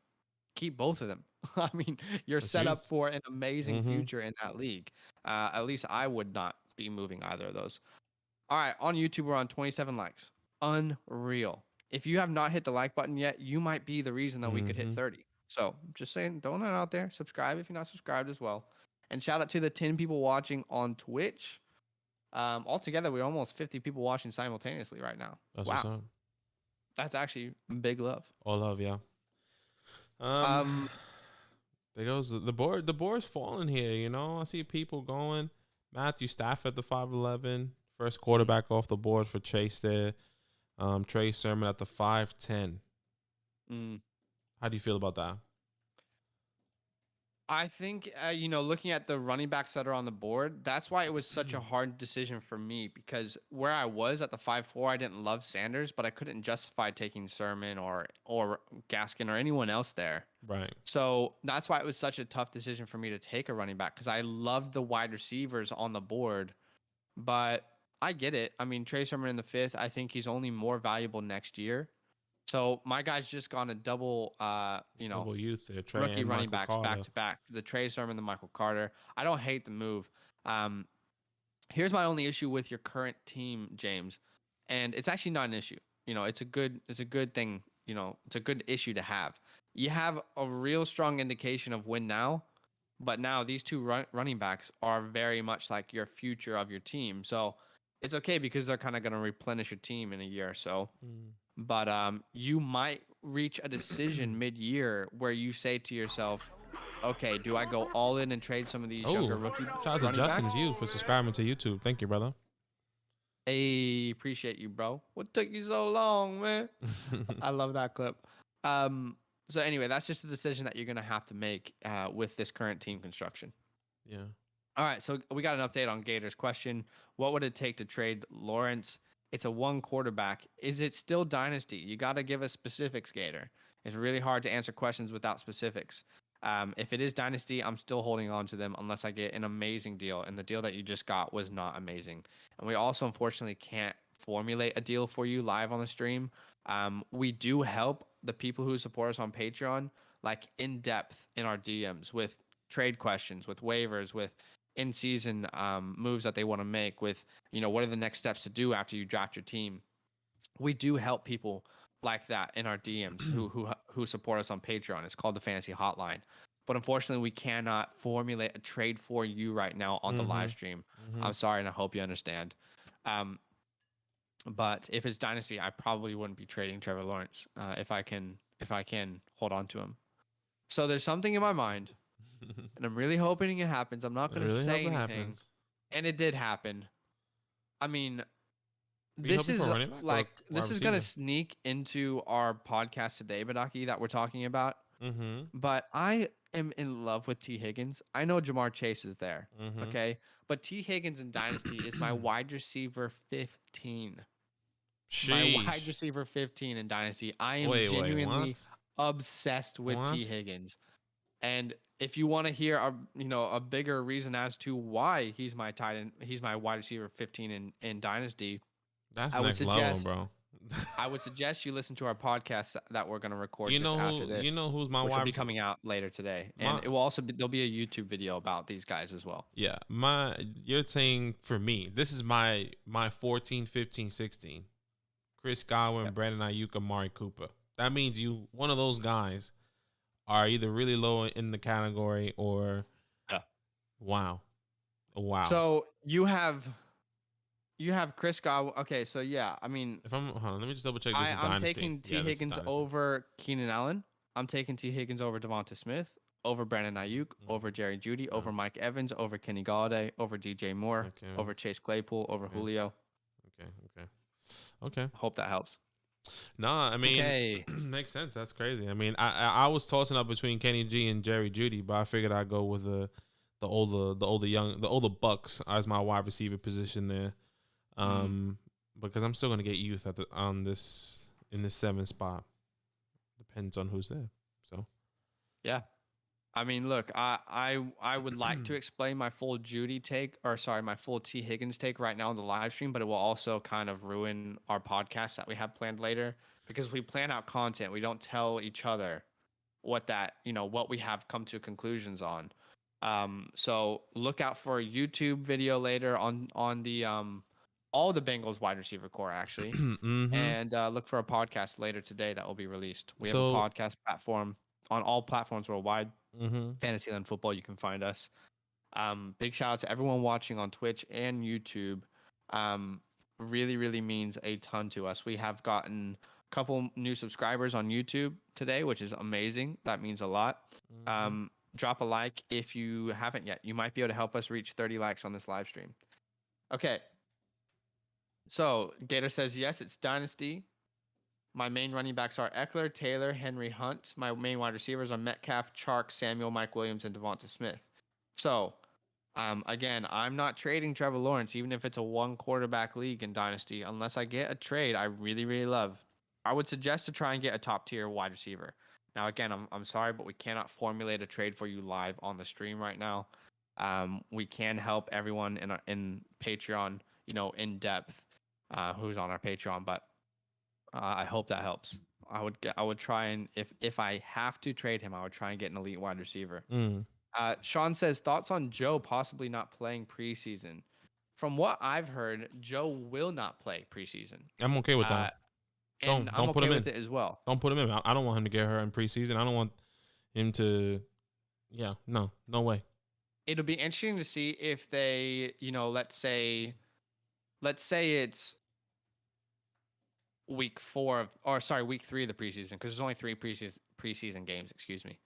Keep both of them. I mean, you're That's set you. up for an amazing future in that league. At least I would not be moving either of those. All right, on YouTube, we're on 27 likes. Unreal. If you have not hit the like button yet, you might be the reason that we could hit 30. So just saying, throwing that out there. Subscribe if you're not subscribed as well. And shout out to the 10 people watching on Twitch. Altogether, we're almost 50 people watching simultaneously right now. That's what's up. That's actually big love. All love, yeah. There goes the board. The board's falling here. You know, I see people going. Matthew Stafford, the 5'11", first quarterback off the board for Chase there. Trey Sermon at the 5'10". How do you feel about that? I think, looking at the running backs that are on the board, that's why it was such a hard decision for me, because where I was at the 5'4", I didn't love Sanders, but I couldn't justify taking Sermon or Gaskin or anyone else there. Right. So that's why it was such a tough decision for me to take a running back, because I loved the wide receivers on the board, but I get it. I mean, Trey Sermon in the 5th, I think he's only more valuable next year. So my guy's just gone a double, double youth there, Trey rookie and running Michael backs Carter. back to back. The Trey Sermon, the Michael Carter. I don't hate the move. Here's my only issue with your current team, James, and it's actually not an issue. It's a good thing. It's a good issue to have. You have a real strong indication of win now, but now these two running backs are very much like your future of your team. So it's okay because they're kind of going to replenish your team in a year or so. But you might reach a decision mid-year where you say to yourself, okay, do I go all in and trade some of these younger rookie shout out to running Justin's backs? you for subscribing to YouTube. Thank you, brother. Hey, appreciate you, bro. What took you so long, man? I love that clip. So anyway, that's just a decision that you're going to have to make with this current team construction. Yeah. All right, so we got an update on Gator's question. What would it take to trade Lawrence? It's a one quarterback. Is it still Dynasty? You got to give us specifics, Gator. It's really hard to answer questions without specifics. If it is Dynasty, I'm still holding on to them unless I get an amazing deal. And the deal that you just got was not amazing. And we also, unfortunately, can't formulate a deal for you live on the stream. We do help the people who support us on Patreon, like in depth in our DMs with trade questions, with waivers, with in-season moves that they want to make, with what are the next steps to do after you draft your team. We do help people like that in our DMs who support us on Patreon. It's called the Fantasy Hotline. But unfortunately, we cannot formulate a trade for you right now on the live stream. I'm sorry, and I hope you understand. But if it's Dynasty, I probably wouldn't be trading Trevor Lawrence if I can hold on to him. So there's something in my mind, and I'm really hoping it happens. I'm not going to say anything, and it did happen. I mean, this is like this is going to sneak into our podcast today, Badaki, that we're talking about. But I am in love with T. Higgins. I know Jamar Chase is there, okay? But T. Higgins in Dynasty is my wide receiver 15. My wide receiver 15 in Dynasty. I am genuinely obsessed with T. Higgins. And if you want to hear a bigger reason as to why he's my tight end, he's my wide receiver 15 in Dynasty. That's next level, bro. I would suggest you listen to our podcast that we're going to record after this. You know who's my which wide will be coming out later today, and it will also there'll be a YouTube video about these guys as well. Yeah, you're saying for me, this is my 14, 15, 16. Chris Godwin, Brandon Ayuk, Amari Cooper. That means one of those guys are either really low in the category or wow. So you have You have Chris Godwin. Okay, so yeah, I mean, If I'm, hold on, let me just double check. This is I'm Dynasty. taking T Yeah, this is Higgins Dynasty. over Keenan Allen. I'm taking T Higgins over Devonta Smith, over Brandon Ayuk, over Jerry Jeudy, over Mike Evans, over Kenny Galladay, over DJ Moore, Okay. over Chase Claypool, over Okay. Julio. Okay. Hope that helps. Nah, I mean, Okay. makes sense. That's crazy. I mean, I was tossing up between Kenny G and Jerry Jeudy, but I figured I'd go with the older Bucks as my wide receiver position there. Because I'm still gonna get youth at in this 7th spot. Depends on who's there. So Yeah. I mean, look, I would like to explain my full Judy take, or sorry, my full T Higgins take right now on the live stream, but it will also kind of ruin our podcast that we have planned later because we plan out content. We don't tell each other what we have come to conclusions on. So look out for a YouTube video later on the all the Bengals wide receiver core actually, and look for a podcast later today that will be released. We have a podcast platform on all platforms worldwide. Fantasyland Football, you can find us. Big shout out to everyone watching on Twitch and YouTube. Really, really means a ton to us. We have gotten a couple new subscribers on YouTube today, which is amazing. That means a lot. Drop a like if you haven't yet. You might be able to help us reach 30 likes on this live stream. Okay. So Gator says, yes, it's Dynasty. My main running backs are Eckler, Taylor, Henry, Hunt. My main wide receivers are Metcalf, Chark, Samuel, Mike Williams, and Devonta Smith. So, again, I'm not trading Trevor Lawrence, even if it's a one quarterback league in Dynasty, unless I get a trade I really, really love. I would suggest to try and get a top tier wide receiver. Now, again, I'm sorry, but we cannot formulate a trade for you live on the stream right now. We can help everyone in Patreon, in depth, who's on our Patreon, but I hope that helps. I would try and if I have to trade him, I would try and get an elite wide receiver. Sean says thoughts on Joe possibly not playing preseason. From what I've heard, Joe will not play preseason. I'm okay with that. And I'm put okay him with in. it as well. Don't put him in. I don't want him to get hurt in preseason. I don't want him to. Yeah, no way. It'll be interesting to see if they, let's say it's week 3 of the preseason, because there's only 3 preseason games. Excuse me.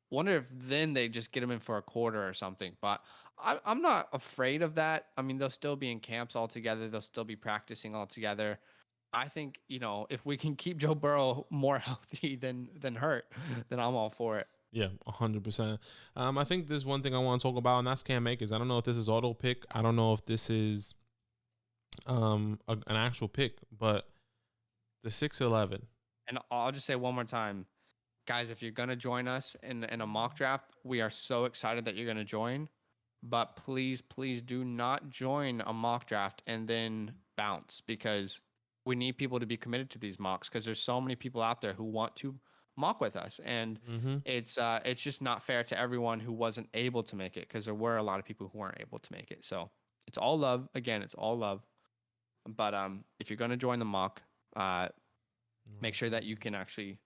Wonder if then they just get him in for a quarter or something. But I'm not afraid of that. I mean, they'll still be in camps all together. They'll still be practicing all together. I think, if we can keep Joe Burrow more healthy than hurt, then I'm all for it. Yeah, 100%. I think there's one thing I want to talk about, and that's Cam Akers. I don't know if this is auto pick. I don't know if this is an actual pick, but the 6'11". And I'll just say one more time, guys, if you're going to join us in a mock draft, we are so excited that you're going to join. But please, please do not join a mock draft and then bounce, because we need people to be committed to these mocks, because there's so many people out there who want to mock with us. And it's just not fair to everyone who wasn't able to make it, because there were a lot of people who weren't able to make it. So it's all love. Again, it's all love. But if you're going to join the mock, make sure that you can actually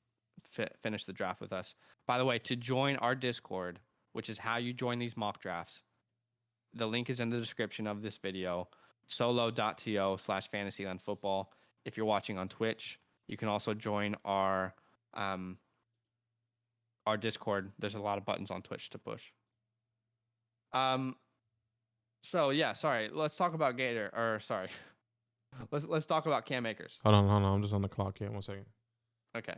finish the draft with us. By the way, to join our Discord, which is how you join these mock drafts, the link is in the description of this video, solo.to/fantasylandfootball. If you're watching on Twitch, you can also join our Discord. There's a lot of buttons on Twitch to push. So yeah, sorry. Let's talk about Let's talk about Cam Akers. Hold on. I'm just on the clock here. 1 second. Okay.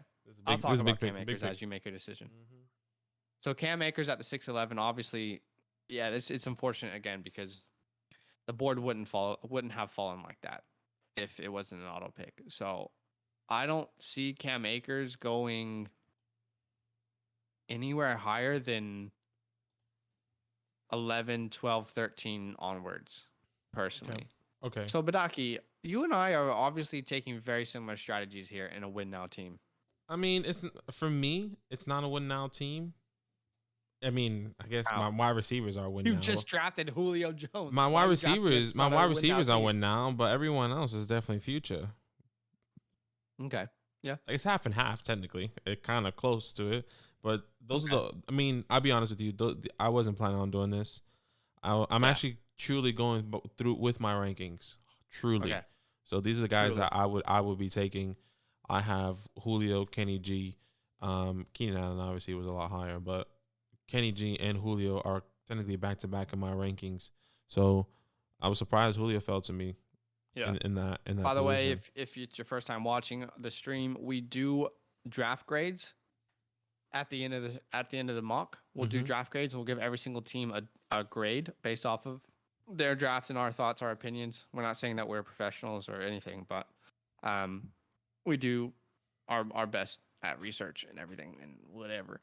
I'll talk about Cam Akers as you make your decision. So Cam Akers at the 6'11", obviously, yeah, it's unfortunate again, because the board wouldn't have fallen like that if it wasn't an auto pick. So I don't see Cam Akers going anywhere higher than 11, 12, 13 onwards, personally. Okay. So Badaki, you and I are obviously taking very similar strategies here in a win now team. I mean, for me, it's not a win now team. I mean, I guess my wide receivers are win now. You just drafted Julio Jones. My wide receivers are win now, but everyone else is definitely future. Okay. Yeah. It's half and half, technically. It's kind of close to it. But those are I mean, I'll be honest with you. I wasn't planning on doing this. I'm actually truly going through with my rankings. truly. Okay. So these are the guys Truly. that I would be taking. I have Julio, Kenny G, Keenan Allen obviously was a lot higher, but Kenny G and Julio are technically back to back in my rankings. So I was surprised Julio fell to me Yeah. in that By the way, position. if it's your first time watching the stream, we do draft grades at the end of the mock. We'll do draft grades. We'll give every single team a grade based off of their draft and our thoughts, our opinions. We're not saying that we're professionals or anything, but we do our best at research and everything and whatever.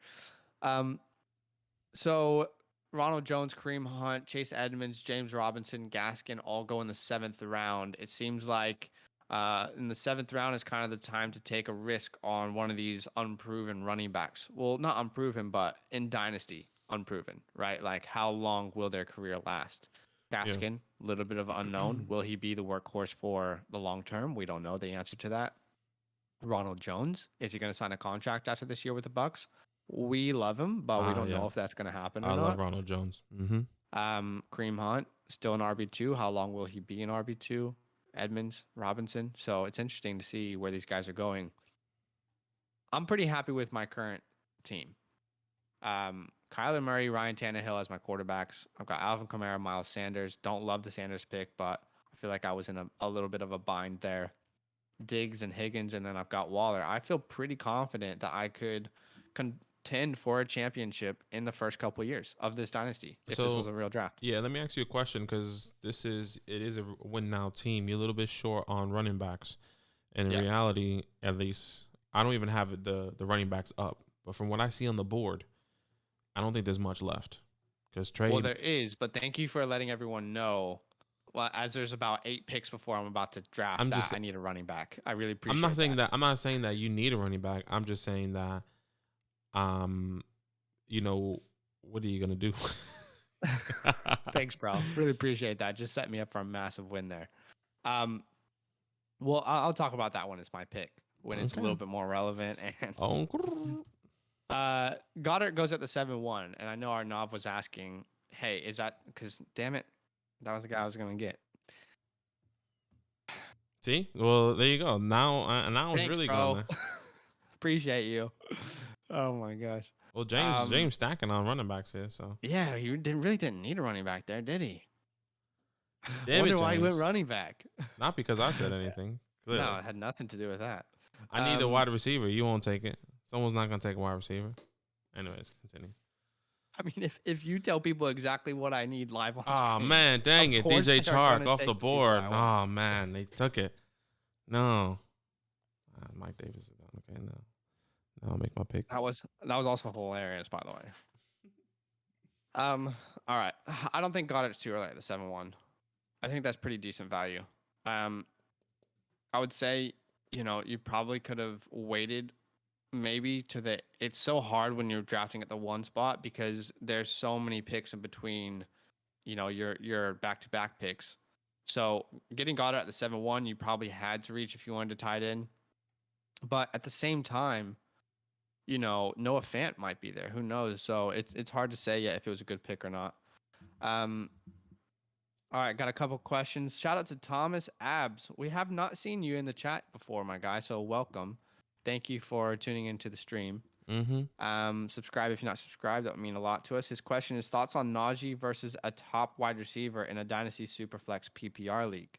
So Ronald Jones, Kareem Hunt, Chase Edmonds, James Robinson, Gaskin all go in the 7th round. It seems like in the 7th round is kind of the time to take a risk on one of these unproven running backs. Well, not unproven, but in Dynasty, unproven, right? Like, how long will their career last? Gaskin, a little bit of unknown. Will he be the workhorse for the long term? We don't know the answer to that. Ronald Jones, is he going to sign a contract after this year with the Bucks? We love him, but we don't know if that's going to happen or I not. love Ronald Jones. Kareem Hunt, still an RB2. How long will he be an RB2? Edmonds, Robinson. So it's interesting to see where these guys are going. I'm pretty happy with my current team. Kyler Murray, Ryan Tannehill as my quarterbacks. I've got Alvin Kamara, Miles Sanders. Don't love the Sanders pick, but I feel like I was in a little bit of a bind there. Diggs and Higgins, and then I've got Waller. I feel pretty confident that I could contend for a championship in the first couple of years of this dynasty if this was a real draft. Yeah, let me ask you a question because it is a win now team. You're a little bit short on running backs, and in reality, at least I don't even have the running backs up. But from what I see on the board, I don't think there's much left because trade. Well, there is, but thank you for letting everyone know. Well, as there's about 8 picks before I'm about to draft, I need a running back. I really appreciate. I'm not saying that you need a running back. I'm just saying that, what are you gonna do? Thanks, bro. Really appreciate that. Just set me up for a massive win there. Well, I'll talk about that when it's my pick, when it's a little bit more relevant. And Goddard goes at the 7-1, and I know Arnav was asking, "Hey, is that because? Damn it, that was the guy I was gonna get." See, well, there you go. Now it's really going. Appreciate you. Oh my gosh. Well, James stacking on running backs here, so yeah, you really didn't need a running back there, did he? Damn wonder why he went running back. Not because I said anything. Clearly. No, it had nothing to do with that. I need a wide receiver. You won't take it. Someone's not gonna take a wide receiver. Anyways, continue. I mean, if you tell people exactly what I need live on screen, man, dang it. DJ Chark off the board. Oh, man, they took it. No. Mike Davis is done. Okay, no. I'll make my pick. That was also hilarious, by the way. All right. I don't think Goddard's too early at the 7-1. I think that's pretty decent value. I would say, you probably could have waited maybe it's so hard when you're drafting at the 1 spot because there's so many picks in between, your back-to-back picks. So getting Goddard at the 7-1, you probably had to reach if you wanted to tight end. But at the same time, Noah Fant might be there. Who knows? So it's hard to say yet if it was a good pick or not. All right, got a couple questions. Shout out to Thomas Abs. We have not seen you in the chat before, my guy, so welcome. Thank you for tuning into the stream. Subscribe if you're not subscribed. That would mean a lot to us. His question is thoughts on Najee versus a top wide receiver in a Dynasty SuperFlex PPR league.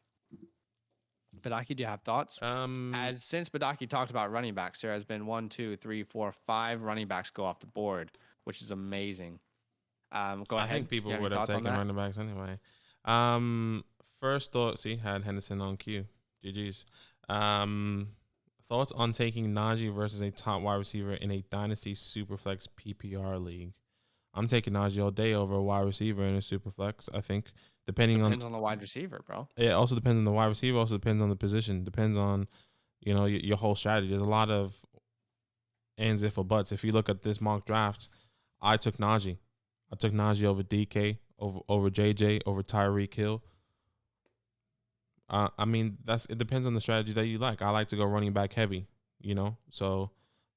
Badaki, do you have thoughts? Since Badaki talked about running backs, there has been 1, 2, 3, 4, 5 running backs go off the board, which is amazing. Go ahead. I think people would have taken running backs anyway. First thought, had Henderson on cue. GG's. Thoughts on taking Najee versus a top wide receiver in a Dynasty SuperFlex PPR league? I'm taking Najee all day over a wide receiver in a SuperFlex. I think depends on the wide receiver, bro. It also depends on the wide receiver. Also depends on the position. Depends on, your whole strategy. There's a lot of ands, if, or buts. If you look at this mock draft, I took Najee. I took Najee over DK, over JJ, over Tyreek Hill. I mean, it depends on the strategy that you like. I like to go running back heavy, So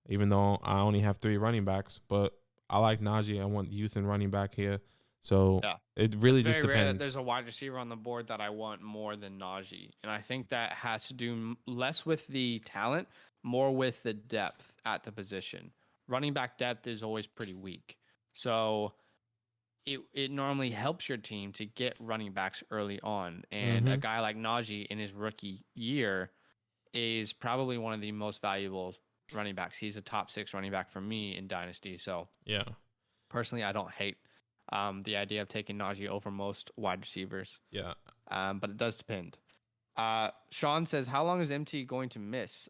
even though I only have 3 running backs, but I like Najee. I want youth and running back here. So Yeah. it It's really just very rare that depends. there's a wide receiver on the board that I want more than Najee. And I think that has to do less with the talent, more with the depth at the position. Running back depth is always pretty weak. So it normally helps your team to get running backs early on. And a Mm-hmm. guy like Najee in his rookie year is probably one of the most valuable running backs. He's a top 6 running back for me in Dynasty. So Yeah. personally, I don't hate the idea of taking Najee over most wide receivers, Yeah. but it does depend. Sean says, how long is MT going to miss?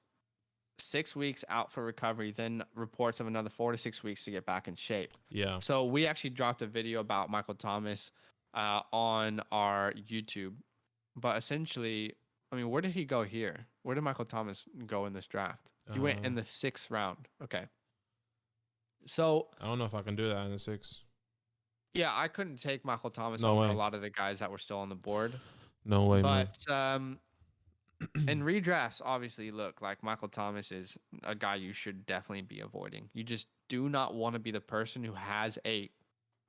6 weeks out for recovery, then reports of another 4 to 6 weeks to get back in shape. Yeah. So we actually dropped a video about Michael Thomas on our YouTube. But essentially, I mean, where did he go here? Where did Michael Thomas go in this draft? He went in the 6th round. Okay. So I don't know if I can do that in the 6. yeah, I couldn't take Michael Thomas No over a way. lot of the guys that were still on the board. No way, man. But in redrafts, obviously, look, like Michael Thomas is a guy you should definitely be avoiding. You just do not want to be the person who has a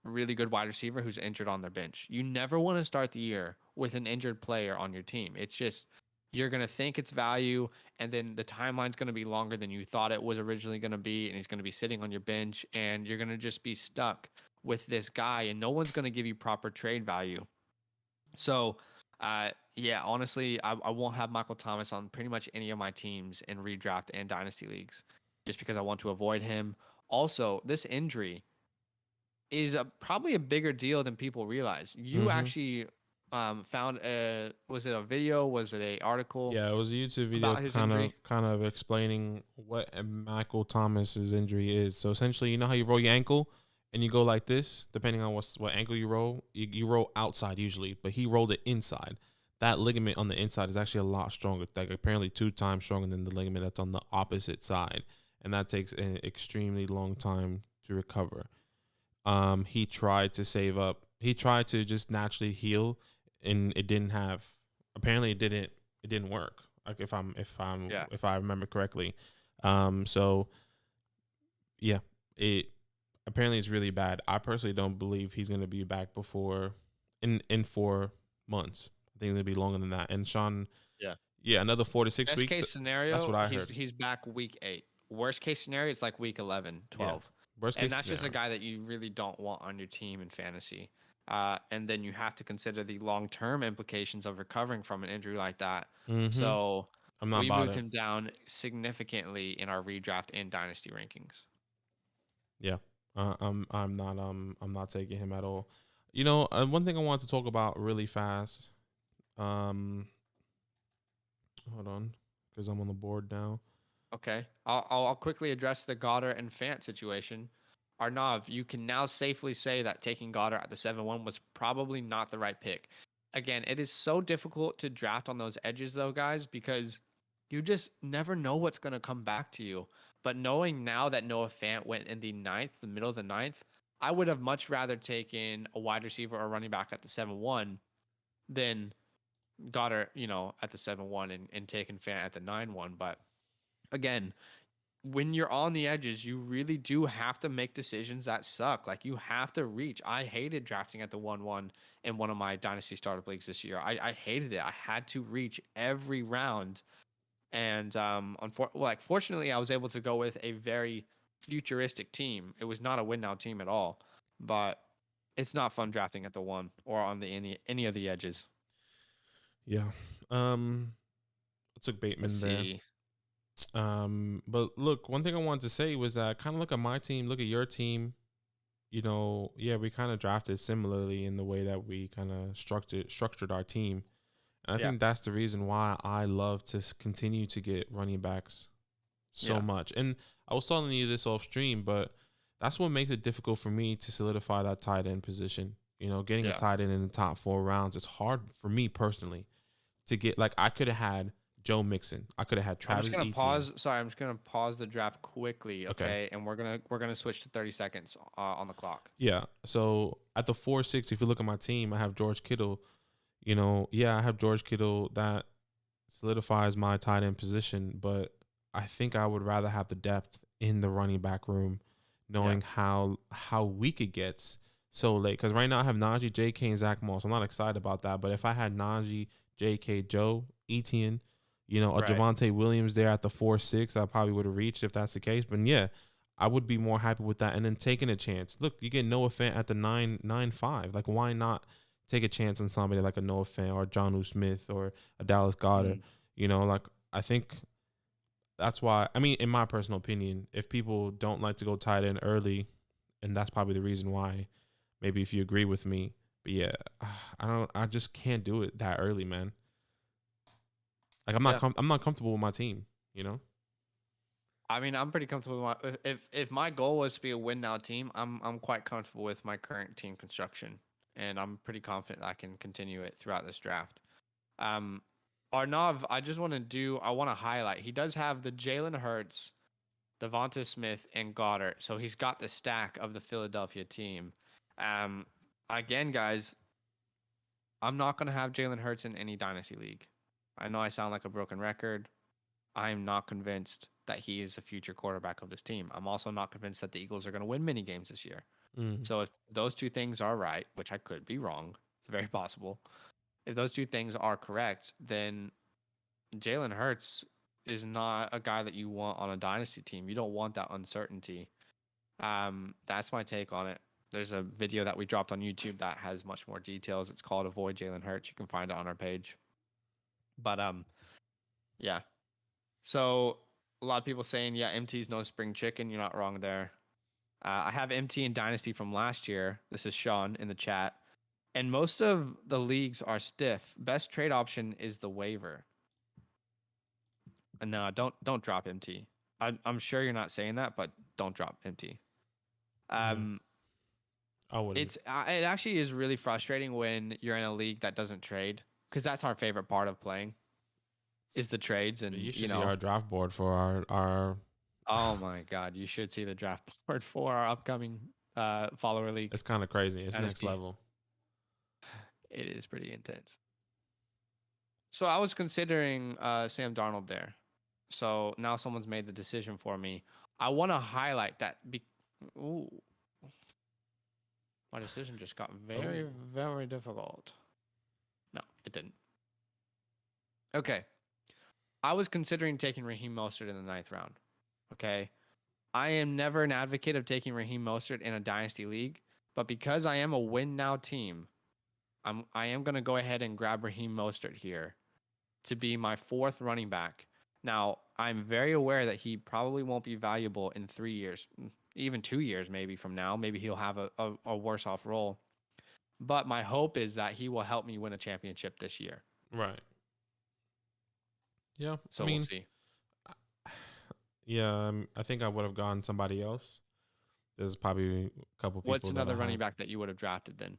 really good wide receiver who's injured on their bench. You never want to start the year with an injured player on your team. It's just you're going to think it's value, and then the timeline's going to be longer than you thought it was originally going to be, and he's going to be sitting on your bench, and you're going to just be stuck with this guy, and no one's going to give you proper trade value. So, yeah, honestly, I won't have Michael Thomas on pretty much any of my teams in redraft and dynasty leagues just because I want to avoid him. Also, this injury is probably a bigger deal than people realize. You Mm-hmm. actually found was it a video? Was it a article Yeah, it was a YouTube video about his injury? kind of explaining what Michael Thomas's injury is. So essentially, you know how you roll your ankle and you go like this, depending on what ankle you roll. You roll outside usually, but he rolled it inside. That ligament on the inside is actually a lot stronger, like apparently 2 times stronger than the ligament that's on the opposite side, and that takes an extremely long time to recover. He tried to save up. He tried to just naturally heal, and it didn't have. Apparently, it didn't work. Like Yeah. if I remember correctly. So yeah, it apparently it's really bad. I personally don't believe he's gonna be back before in 4 months. I think it'll be longer than that. And Sean, Yeah. yeah, another 4 to 6 Best weeks. case That's scenario, what I he's heard. he's back week 8. Worst case scenario, it's like week 11, Yeah, 12. worst And case that's just a scenario. guy that you really don't want on your team in fantasy. And then you have to consider the long-term implications of recovering from an injury like that. Mm-hmm. So I'm not we about moved it. him down significantly in our redraft and dynasty rankings. Yeah, I'm not taking him at all. You know, one thing I want to talk about really fast. Um, hold on, because I'm on the board now. Okay, I'll quickly address the Goddard and Fant situation. Arnav, you can now safely say that taking Goddard at the 7-1 was probably not the right pick. Again, it is so difficult to draft on those edges, though, guys, because you just never know what's going to come back to you. But knowing now that Noah Fant went in the 9th, the middle of the 9th, I would have much rather taken a wide receiver or running back at the 7-1 than Goddard, at the 7-1 and taking Fant at the 9-1. But again, when you're on the edges, you really do have to make decisions that suck. Like you have to reach. I hated drafting at the 1-1 in one of my dynasty startup leagues this year. I hated it. I had to reach every round. And fortunately, I was able to go with a very futuristic team. It was not a win now team at all, but it's not fun drafting at the 1 or on the any of the edges. Yeah. I took Let's Bateman there. see. But look, one thing I wanted to say was that kind of look at my team, look at your team. You know, yeah, we kind of drafted similarly in the way that we kind of structured our team. And I Yeah. think that's the reason why I love to continue to get running backs so Yeah. much. And I was telling you this off stream, but that's what makes it difficult for me to solidify that tight end position. You know, getting a Yeah. tight end in the top 4 rounds is hard for me personally to get. Like, I could have had Joe Mixon. I could have had I'm Travis just gonna Etienne. pause. Sorry, I'm just gonna pause the draft quickly, Okay. okay? And we're gonna switch to 30 seconds on the clock. Yeah. So at the 4-6, if you look at my team, I have George Kittle. You know, yeah, I have George Kittle. That solidifies my tight end position, but I think I would rather have the depth in the running back room, knowing how weak it gets, so late. Because right now I have Najee, J.K., and Zach Moss. I'm not excited about that. But if I had Najee, J.K., Joe, Etienne, a Right. Javonte Williams there at the 4-6, I probably would have reached if that's the case. But yeah, I would be more happy with that. And then taking a chance. Look, you get Noah Fant at the 9.5. Like, why not take a chance on somebody like a Noah Fant or Jonnu Smith or a Dallas Goedert? Mm. Like, I think that's why. I mean, in my personal opinion, if people don't like to go tight end early, and that's probably the reason why. Maybe if you agree with me, but yeah, I just can't do it that early, man. Like Yeah. I'm not comfortable with my team, you know. I mean, I'm pretty comfortable with if my goal was to be a win now team, I'm quite comfortable with my current team construction, and I'm pretty confident I can continue it throughout this draft. Um, Arnav, I want to highlight he does have the Jalen Hurts, Devonta Smith, and Goddard, so he's got the stack of the Philadelphia team. Um, Again, guys, I'm not gonna have Jalen Hurts in any dynasty league. I know I sound like a broken record. I'm not convinced that he is a future quarterback of this team. I'm also not convinced that the Eagles are going to win many games this year. Mm. So if those two things are right, which I could be wrong, it's very possible. If those two things are correct, then Jalen Hurts is not a guy that you want on a dynasty team. You don't want that uncertainty. That's my take on it. There's a video that we dropped on YouTube that has much more details. It's called Avoid Jalen Hurts. You can find it on our page. But yeah, so a lot of people saying, yeah, MT's no spring chicken. You're not wrong there. I have MT in Dynasty from last year. This is Sean in the chat. And most of the leagues are stiff. Best trade option is the waiver. And no, don't drop MT. I'm sure you're not saying that, but don't drop MT. No, Um, I wouldn't. it actually is really frustrating when you're in a league that doesn't trade, because that's our favorite part of playing is the trades. But And you should see our draft board for our. oh my God, you should see the draft board for our upcoming follower league. It's kind of crazy. It's next Dynasty. level. It is pretty intense. So I was considering Sam Darnold there. So now someone's made the decision for me. I want to highlight that. Ooh, my decision just got very, very difficult. No, it didn't. Okay. I was considering taking Raheem Mostert in the 9th round. Okay. I am never an advocate of taking Raheem Mostert in a dynasty league, but because I am a win now team, I am going to go ahead and grab Raheem Mostert here to be my 4th running back. Now, I'm very aware that he probably won't be valuable in 3 years, even 2 years maybe from now. Maybe he'll have a worse off role. But my hope is that he will help me win a championship this year. Right. Yeah. So we'll see. Yeah, I think I would have gone somebody else. There's probably a couple people. What's another running back that you would have drafted then?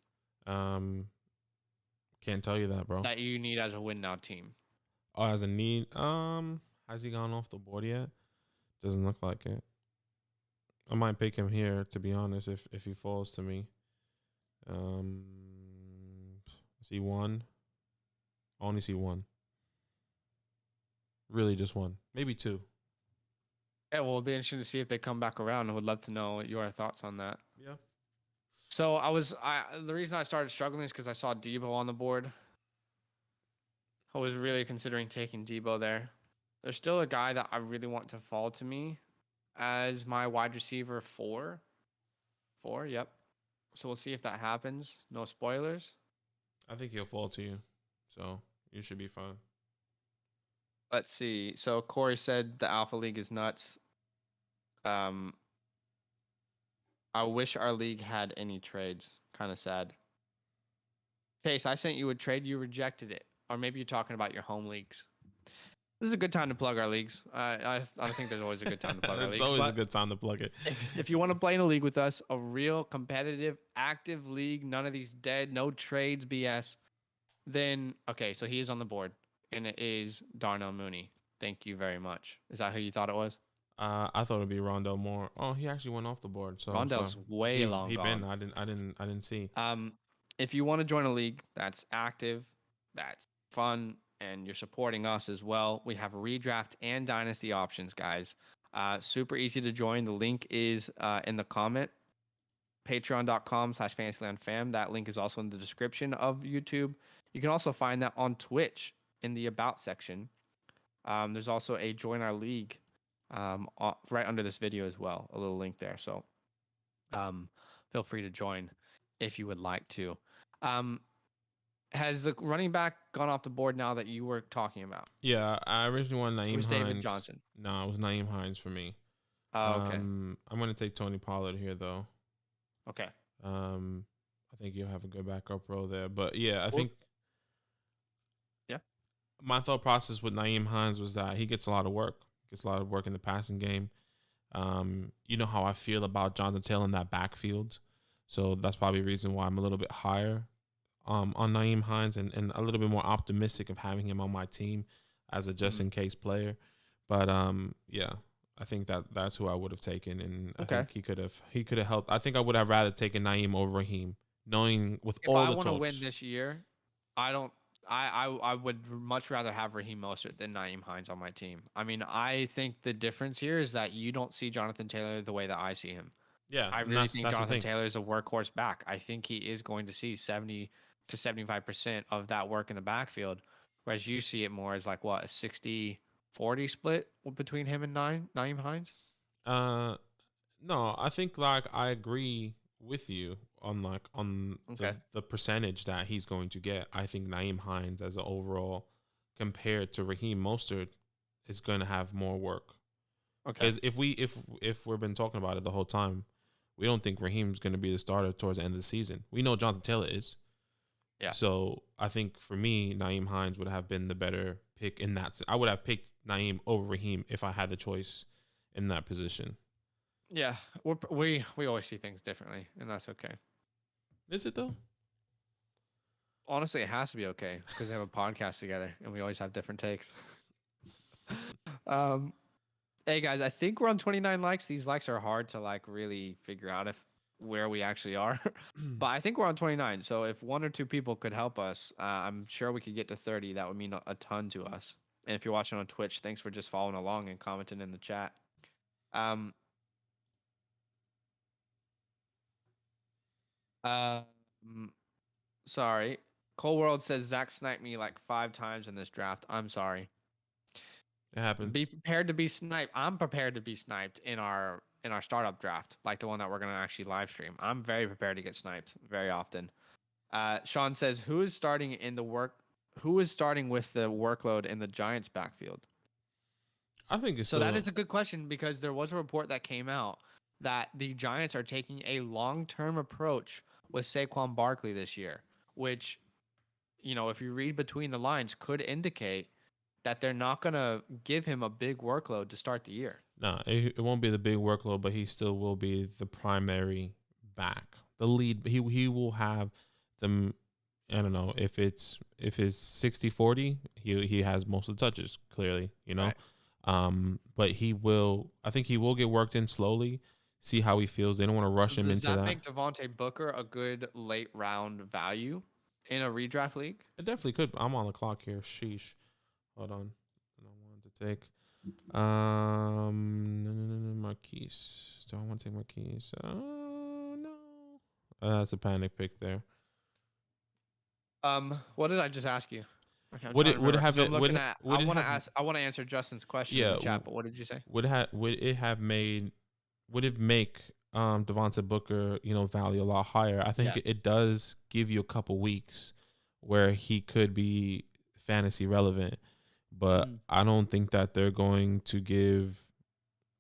Can't tell you that, bro. That you need as a win now team. Oh, as a need. Has he gone off the board yet? Doesn't look like it. I might pick him here, to be honest, if he falls to me. See one. I only see one. Really, just one, maybe two. Yeah, well, it'll be interesting to see if they come back around. I would love to know your thoughts on that. Yeah. So the reason I started struggling is because I saw Debo on the board. I was really considering taking Debo there. There's still a guy that I really want to fall to me as my wide receiver 4. 4, yep. So we'll see if that happens. No spoilers. I think he'll fall to you, so you should be fine. Let's see. So Corey said the Alpha League is nuts. I wish our league had any trades. Kind of sad. Chase, I sent you a trade. You rejected it. Or maybe you're talking about your home leagues. This is a good time to plug our leagues. I think there's always a good time to plug our leagues. It's always a good time to plug it. If you want to play in a league with us, a real competitive, active league, none of these dead, no trades, BS, then, okay, so he is on the board, and it is Darnell Mooney. Thank you very much. Is that who you thought it was? I thought it'd be Rondell Moore. Oh, he actually went off the board. So Rondell's way long gone. I didn't see. If you want to join a league that's active, that's fun, and you're supporting us as well, we have redraft and dynasty options, guys. Super easy to join. The link is in the comment. patreon.com/fantasylandfam. That link is also in the description of YouTube. You can also find that on Twitch in the About section. There's also a Join Our League right under this video as well, a little link there. So feel free to join if you would like to. Has the running back gone off the board now that you were talking about? Yeah, I originally wanted Naeem It was Hines. David Johnson. No, it was Naeem Hines for me. Oh, okay. I'm going to take Tony Pollard here, though. Okay. I think you'll have a good backup role there. But, yeah, I think my thought process with Naeem Hines was that he gets a lot of work. Gets a lot of work in the passing game. You know how I feel about Jonathan Taylor in that backfield. So that's probably a reason why I'm a little bit higher on Naeem Hines and a little bit more optimistic of having him on my team as a just-in-case player. But, yeah, I think that's who I would have taken. And I think he could have helped. I think I would have rather taken Naeem over Raheem, knowing with all the talks. If I want to win this year, I would much rather have Raheem Mostert than Naeem Hines on my team. I mean, I think the difference here is that you don't see Jonathan Taylor the way that I see him. Yeah, I really think Jonathan Taylor is a workhorse back. I think he is going to see 70 to 75% of that work in the backfield, whereas you see it more as like what, a 60-40 split between him and Naeem Hines? No, I think like I agree with you on the percentage that he's going to get. I think Naeem Hines as an overall compared to Raheem Mostert is going to have more work. Okay. Because if we've been talking about it the whole time, we don't think Raheem's going to be the starter towards the end of the season. We know Jonathan Taylor is. Yeah. So I think for me, Naeem Hines would have been the better pick in that. I would have picked Naeem over Raheem if I had the choice in that position. Yeah, we always see things differently, and that's okay. Is it though? Honestly, it has to be okay because we have a podcast together, and we always have different takes. Hey guys, I think we're on 29 likes. These likes are hard to like really figure out where we actually are, but I think we're on 29. So if one or two people could help us, I'm sure we could get to 30. That would mean a ton to us. And if you're watching on Twitch, thanks for just following along and commenting in the chat. Sorry. Cole World says Zach sniped me like 5 times in this draft. I'm sorry. It happens. Be prepared to be sniped. I'm prepared to be sniped in our startup draft, like the one that we're gonna actually live stream. I'm very prepared to get sniped very often. Sean says, who is starting with the workload in the Giants backfield? I think it's so. That is a good question because there was a report that came out that the Giants are taking a long-term approach with Saquon Barkley this year, which, if you read between the lines, could indicate that they're not going to give him a big workload to start the year. No, it won't be the big workload, but he still will be the primary back, the lead. He will have them. I don't know if it's 60-40, he has most of the touches clearly, Right. But I think he will get worked in slowly. See how he feels. They don't want to rush him into that. Does that make Devontae Booker a good late round value in a redraft league? It definitely could. I'm on the clock here. Sheesh. Hold on. I wanted to take Marquise. Do I want to take Marquise? Oh no. That's a panic pick there. What did I just ask you? I want to answer Justin's question in the chat, but what did you say? Would it make Devontae Booker, value a lot higher? I think it does give you a couple weeks where he could be fantasy relevant, but I don't think that they're going to give.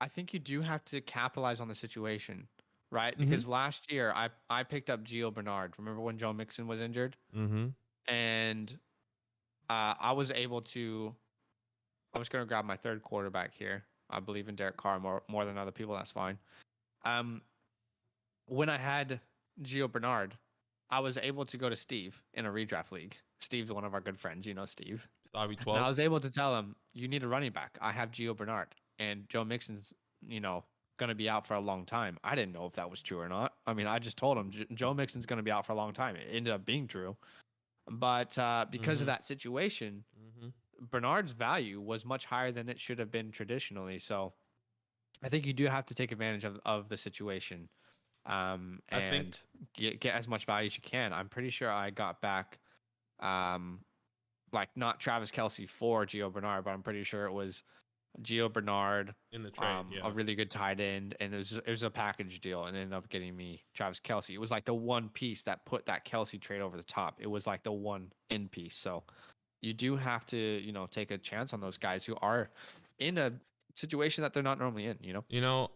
I think you do have to capitalize on the situation, right? Because last year I picked up Gio Bernard. Remember when Joe Mixon was injured? And I was able to. I was going to grab my third quarterback here. I believe in Derek Carr more than other people. That's fine. When I had Gio Bernard, I was able to go to Steve in a redraft league. Steve's one of our good friends. You know Steve. And I was able to tell him, you need a running back. I have Gio Bernard. And Joe Mixon's, going to be out for a long time. I didn't know if that was true or not. I mean, I just told him Joe Mixon's going to be out for a long time. It ended up being true. But because of that situation, Bernard's value was much higher than it should have been traditionally. So I think you do have to take advantage of the situation. I think and get as much value as you can. I'm pretty sure I got back, like not Travis Kelce for Gio Bernard, but I'm pretty sure it was Gio Bernard, in the trade, a yeah. really good tight end, and it was a package deal, and it ended up getting me Travis Kelce. It was like the one piece that put that Kelce trade over the top. It was like the one end piece. So you do have to, take a chance on those guys who are in a situation that they're not normally in. You know,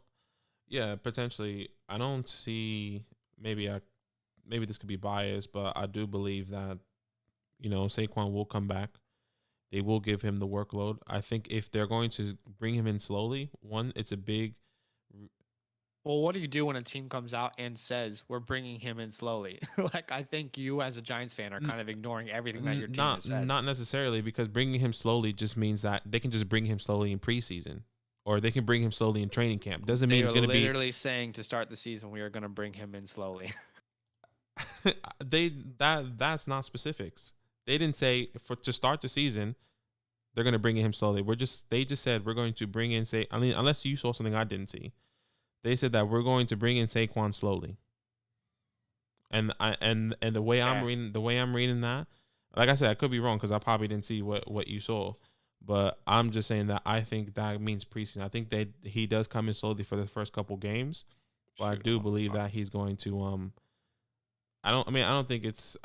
yeah, potentially. I don't see. Maybe this could be biased, but I do believe that Saquon will come back. They will give him the workload. I think if they're going to bring him in slowly, one, it's a big. Well, what do you do when a team comes out and says we're bringing him in slowly? Like, I think you as a Giants fan are kind of ignoring everything that your team has said. Not necessarily, because bringing him slowly just means that they can just bring him slowly in preseason, or they can bring him slowly in training camp. Doesn't mean it's going to be literally saying to start the season we are going to bring him in slowly. That's not specifics. They didn't say to start the season they're going to bring him slowly. They just said we're going to bring in unless you saw something I didn't see. They said that we're going to bring in Saquon slowly. And the way I'm reading that, like I said, I could be wrong because I probably didn't see what you saw, but I'm just saying that I think that means preseason. I think he does come in slowly for the first couple games, but I do believe that he's going to I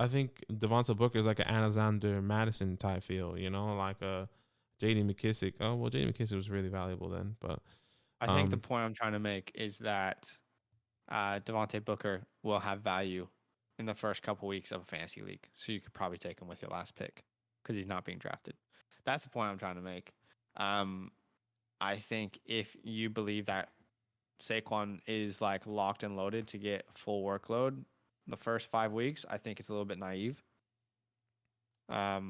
think Devonta Booker is like an Alexander Madison type feel, like a J.D. McKissick. Oh well, J.D. McKissick was really valuable then, but I think the point I'm trying to make is that Devontae Booker will have value in the first couple weeks of a fantasy league. So you could probably take him with your last pick because he's not being drafted. That's the point I'm trying to make. I think if you believe that Saquon is like locked and loaded to get full workload the first 5 weeks, I think it's a little bit naive. I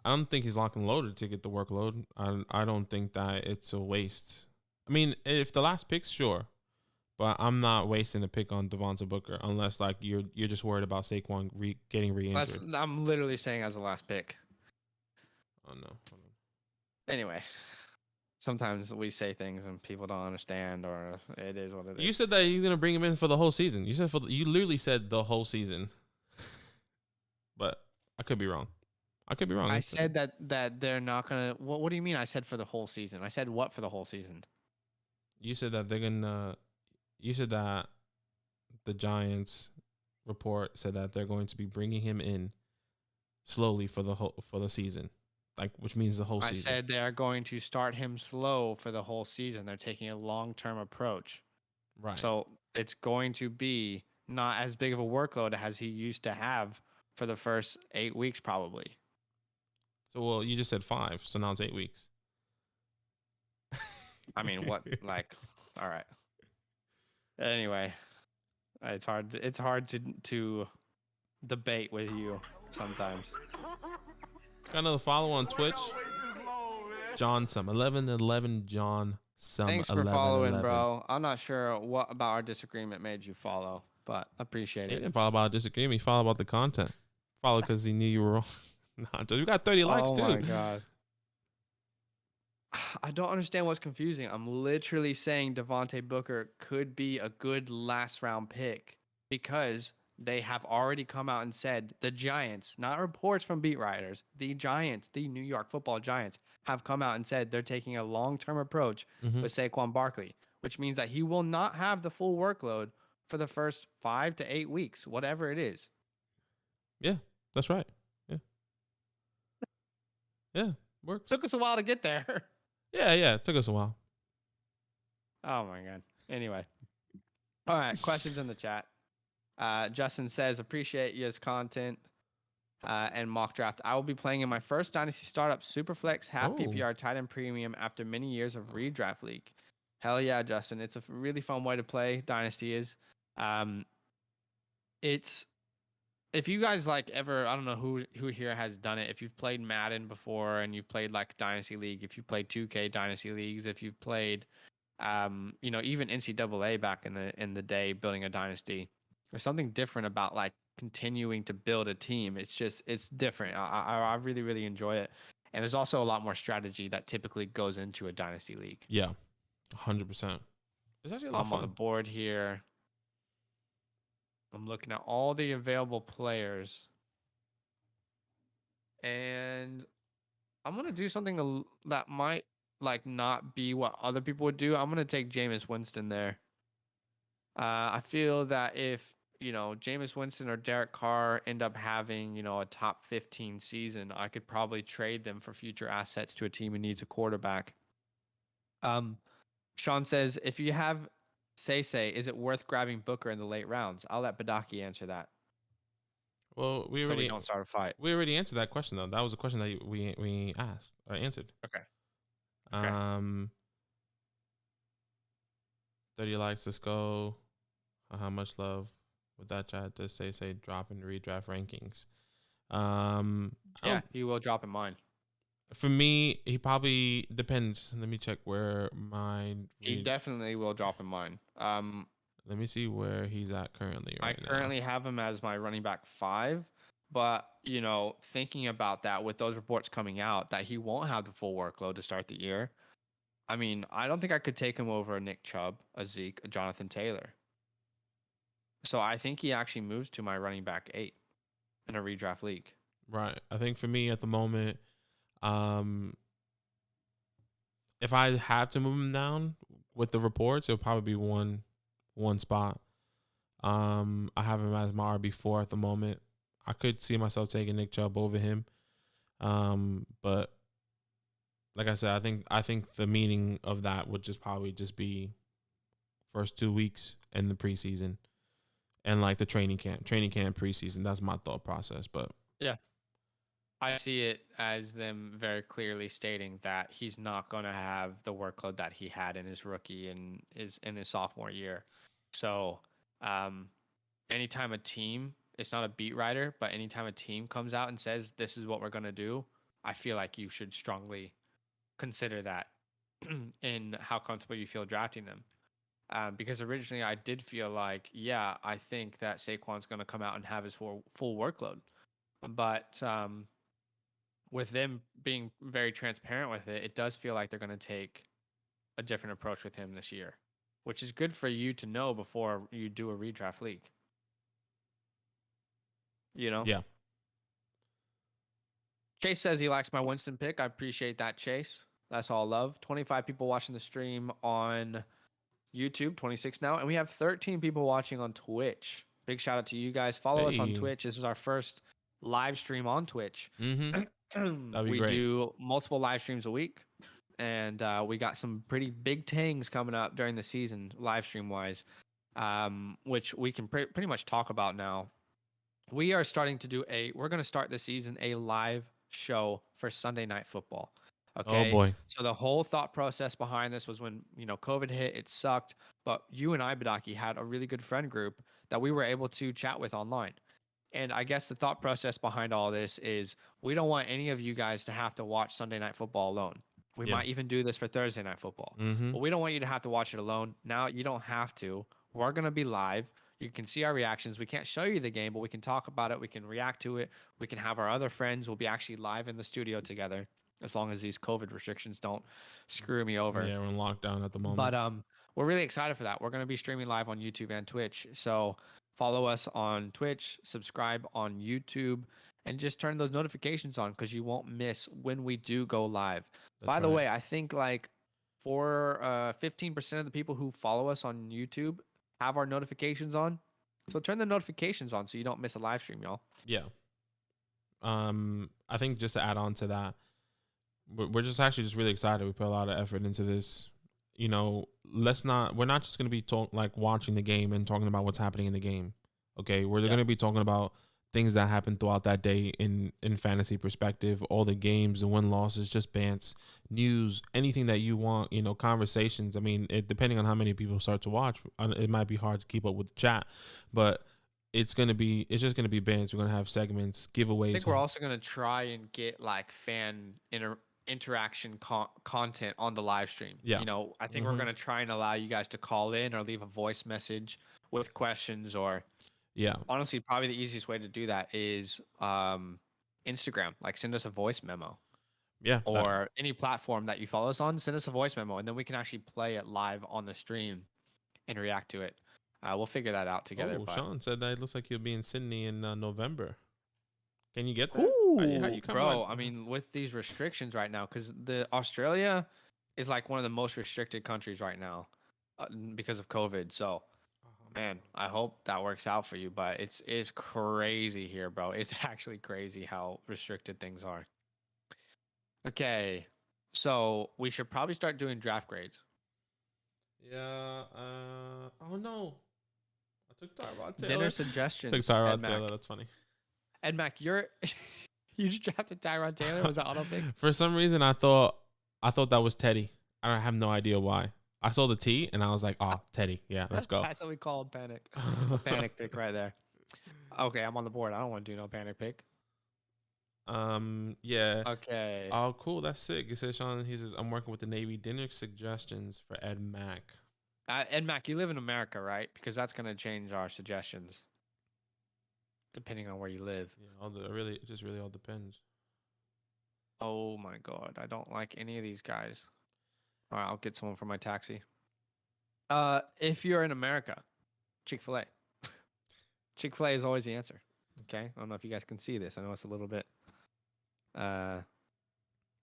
don't think he's locked and loaded to get the workload. I don't think that it's a waste. I mean, if the last pick's, sure, but I'm not wasting a pick on Devonta Booker unless like you're just worried about Saquon getting re-injured. I'm literally saying as a last pick. Oh no. Anyway, sometimes we say things and people don't understand, or it is what it is. You said that you're gonna bring him in for the whole season. You literally said the whole season, but I could be wrong. I said that they're not gonna. What do you mean? I said for the whole season. I said what for the whole season? You said that they're gonna. You said that the Giants report said that they're going to be bringing him in slowly for the season, like which means the whole season. I said they are going to start him slow for the whole season. They're taking a long-term approach. Right. So it's going to be not as big of a workload as he used to have for the first 8 weeks, probably. So well, you just said 5, so now it's 8 weeks. I mean, what? Like, all right. Anyway, it's hard to debate with you sometimes. Got another follow on Twitch. John Sum 1111 John Sum. Thanks for following, bro. I'm not sure what about our disagreement made you follow, but appreciate it. He didn't follow about a disagreement. He followed about the content. Follow because he knew you were wrong. Nah, we got 30 likes too. Oh my god. I don't understand what's confusing. I'm literally saying Devontae Booker could be a good last round pick because they have already come out and said the Giants, not reports from beat writers, the Giants, the New York Football Giants, have come out and said they're taking a long-term approach with Saquon Barkley, which means that he will not have the full workload for the first 5 to 8 weeks, whatever it is. Yeah, that's right. Yeah. Yeah, works. Took us a while to get there. Yeah, it took us a while. Oh my god. Anyway. All right, questions in the chat. Justin says, appreciate your content and mock draft. I will be playing in my first Dynasty StartUp SuperFlex half PPR tight end premium after many years of redraft league. Hell yeah, Justin. It's a really fun way to play. Dynasty is. It's if you guys like ever, I don't know who here has done it. If you've played Madden before and you've played like Dynasty League, if you've played 2K Dynasty Leagues, if you've played, even NCAA back in the day, building a dynasty, there's something different about like continuing to build a team. It's different. I really, really enjoy it. And there's also a lot more strategy that typically goes into a dynasty league. Yeah, 100%. It's actually a lot of fun. On the board here. I'm looking at all the available players, and I'm gonna do something that might like not be what other people would do. I'm gonna take Jameis Winston there. I feel that if Jameis Winston or Derek Carr end up having a top 15 season, I could probably trade them for future assets to a team who needs a quarterback. Um, Sean says, if you have say, is it worth grabbing Booker in the late rounds? I'll let Badaki answer that, Well, so we don't start a fight. we already answered that question though. That was a question that we asked or answered. Okay. Okay. 30 likes. Let's go. How much love with that chat to say drop and redraft rankings. Yeah, he will drop in mine. For me, he probably depends. Let me check where mine. He definitely will drop in mine. Let me see where he's at currently. I currently have him as my running back 5, but thinking about that with those reports coming out that he won't have the full workload to start the year. I mean, I don't think I could take him over a Nick Chubb, a Zeke, a Jonathan Taylor. So I think he actually moves to my running back 8 in a redraft league. Right. I think for me at the moment, if I have to move him down with the reports, it'll probably be one spot. I have him as my RB4 at the moment. I could see myself taking Nick Chubb over him. But like I said, I think the meaning of that would probably be first 2 weeks in the preseason and like the training camp preseason. That's my thought process. But yeah, I see it as them very clearly stating that he's not going to have the workload that he had in his rookie and in his sophomore year. So, anytime a team, it's not a beat writer, but anytime a team comes out and says this is what we're going to do, I feel like you should strongly consider that in how comfortable you feel drafting them. Because originally I did feel like, yeah, I think that Saquon's going to come out and have his full workload. But with them being very transparent with it, it does feel like they're going to take a different approach with him this year, which is good for you to know before you do a redraft league. Yeah. Chase says he likes my Winston pick. I appreciate that, Chase. That's all love. 25 people watching the stream on YouTube, 26 now, and we have 13 people watching on Twitch. Big shout out to you guys. Follow us on Twitch. This is our first live stream on Twitch. That'd be we great. do multiple live streams a week, and we got some pretty big things coming up during the season, live stream wise, which we can pretty much talk about now. We are starting to do we're going to start this season a live show for Sunday Night Football. Okay. Oh boy. So the whole thought process behind this was when, COVID hit, it sucked. But you and I, Badaki, had a really good friend group that we were able to chat with online. And I guess the thought process behind all this is we don't want any of you guys to have to watch Sunday Night Football alone. We might even do this for Thursday Night Football. But we don't want you to have to watch it alone. Now you don't have to. We're going to be live. You can see our reactions. We can't show you the game, but we can talk about it. We can react to it. We can have our other friends. We'll be actually live in the studio together, as long as these COVID restrictions don't screw me over. Yeah, we're in lockdown at the moment. But we're really excited for that. We're going to be streaming live on YouTube and Twitch. So follow us on Twitch, subscribe on YouTube, and just turn those notifications on because you won't miss when we do go live. By the way, I think like for 15% of the people who follow us on YouTube have our notifications on. So turn the notifications on so you don't miss a live stream, y'all. Yeah. I think just to add on to that, we're just actually just really excited. We put a lot of effort into this. We're not just going to be watching the game and talking about what's happening in the game. Okay. We're going to be talking about things that happen throughout that day in fantasy perspective, all the games, the win losses, just bants, news, anything that you want, conversations. I mean, depending on how many people start to watch, it might be hard to keep up with the chat, but it's just going to be bants. We're going to have segments, giveaways. I think we're also going to try and get like fan interaction content on the live stream. Yeah. I think we're going to try and allow you guys to call in or leave a voice message with questions or honestly, probably the easiest way to do that is Instagram. Like send us a voice memo. Yeah. Or any platform that you follow us on, send us a voice memo and then we can actually play it live on the stream and react to it. We'll figure that out together. Oh, But Sean said that it looks like you'll be in Sydney in November. Can you get there? How ooh, you coming? bro, I mean, with these restrictions right now, because the Australia is like one of the most restricted countries right now because of COVID. So, man, I hope that works out for you. But it's crazy here, bro. It's actually crazy how restricted things are. Okay, so we should probably start doing draft grades. Yeah. Oh no, I took Tyrod Dinner Taylor. suggestions. Took Tyrod Taylor. That's funny. Ed Mac, you just drafted Tyrod Taylor. Was that auto pick? For some reason, I thought that was Teddy. I have no idea why. I saw the T and I was like, "Oh, Teddy, yeah, let's go." That's what we call a panic. A panic pick right there. Okay, I'm on the board. I don't want to do no panic pick. Yeah. Okay. Oh, cool. That's sick. He says, Sean. He says, "I'm working with the Navy. Dinner suggestions for Ed Mac." Ed Mac, you live in America, right? Because that's gonna change our suggestions depending on where you live. Yeah. It just really all depends. Oh my god, I don't like any of these guys. All right, I'll get someone for my taxi. If you're in America, Chick-fil-A. Chick-fil-A is always the answer. Okay, I don't know if you guys can see this. I know it's a little bit, There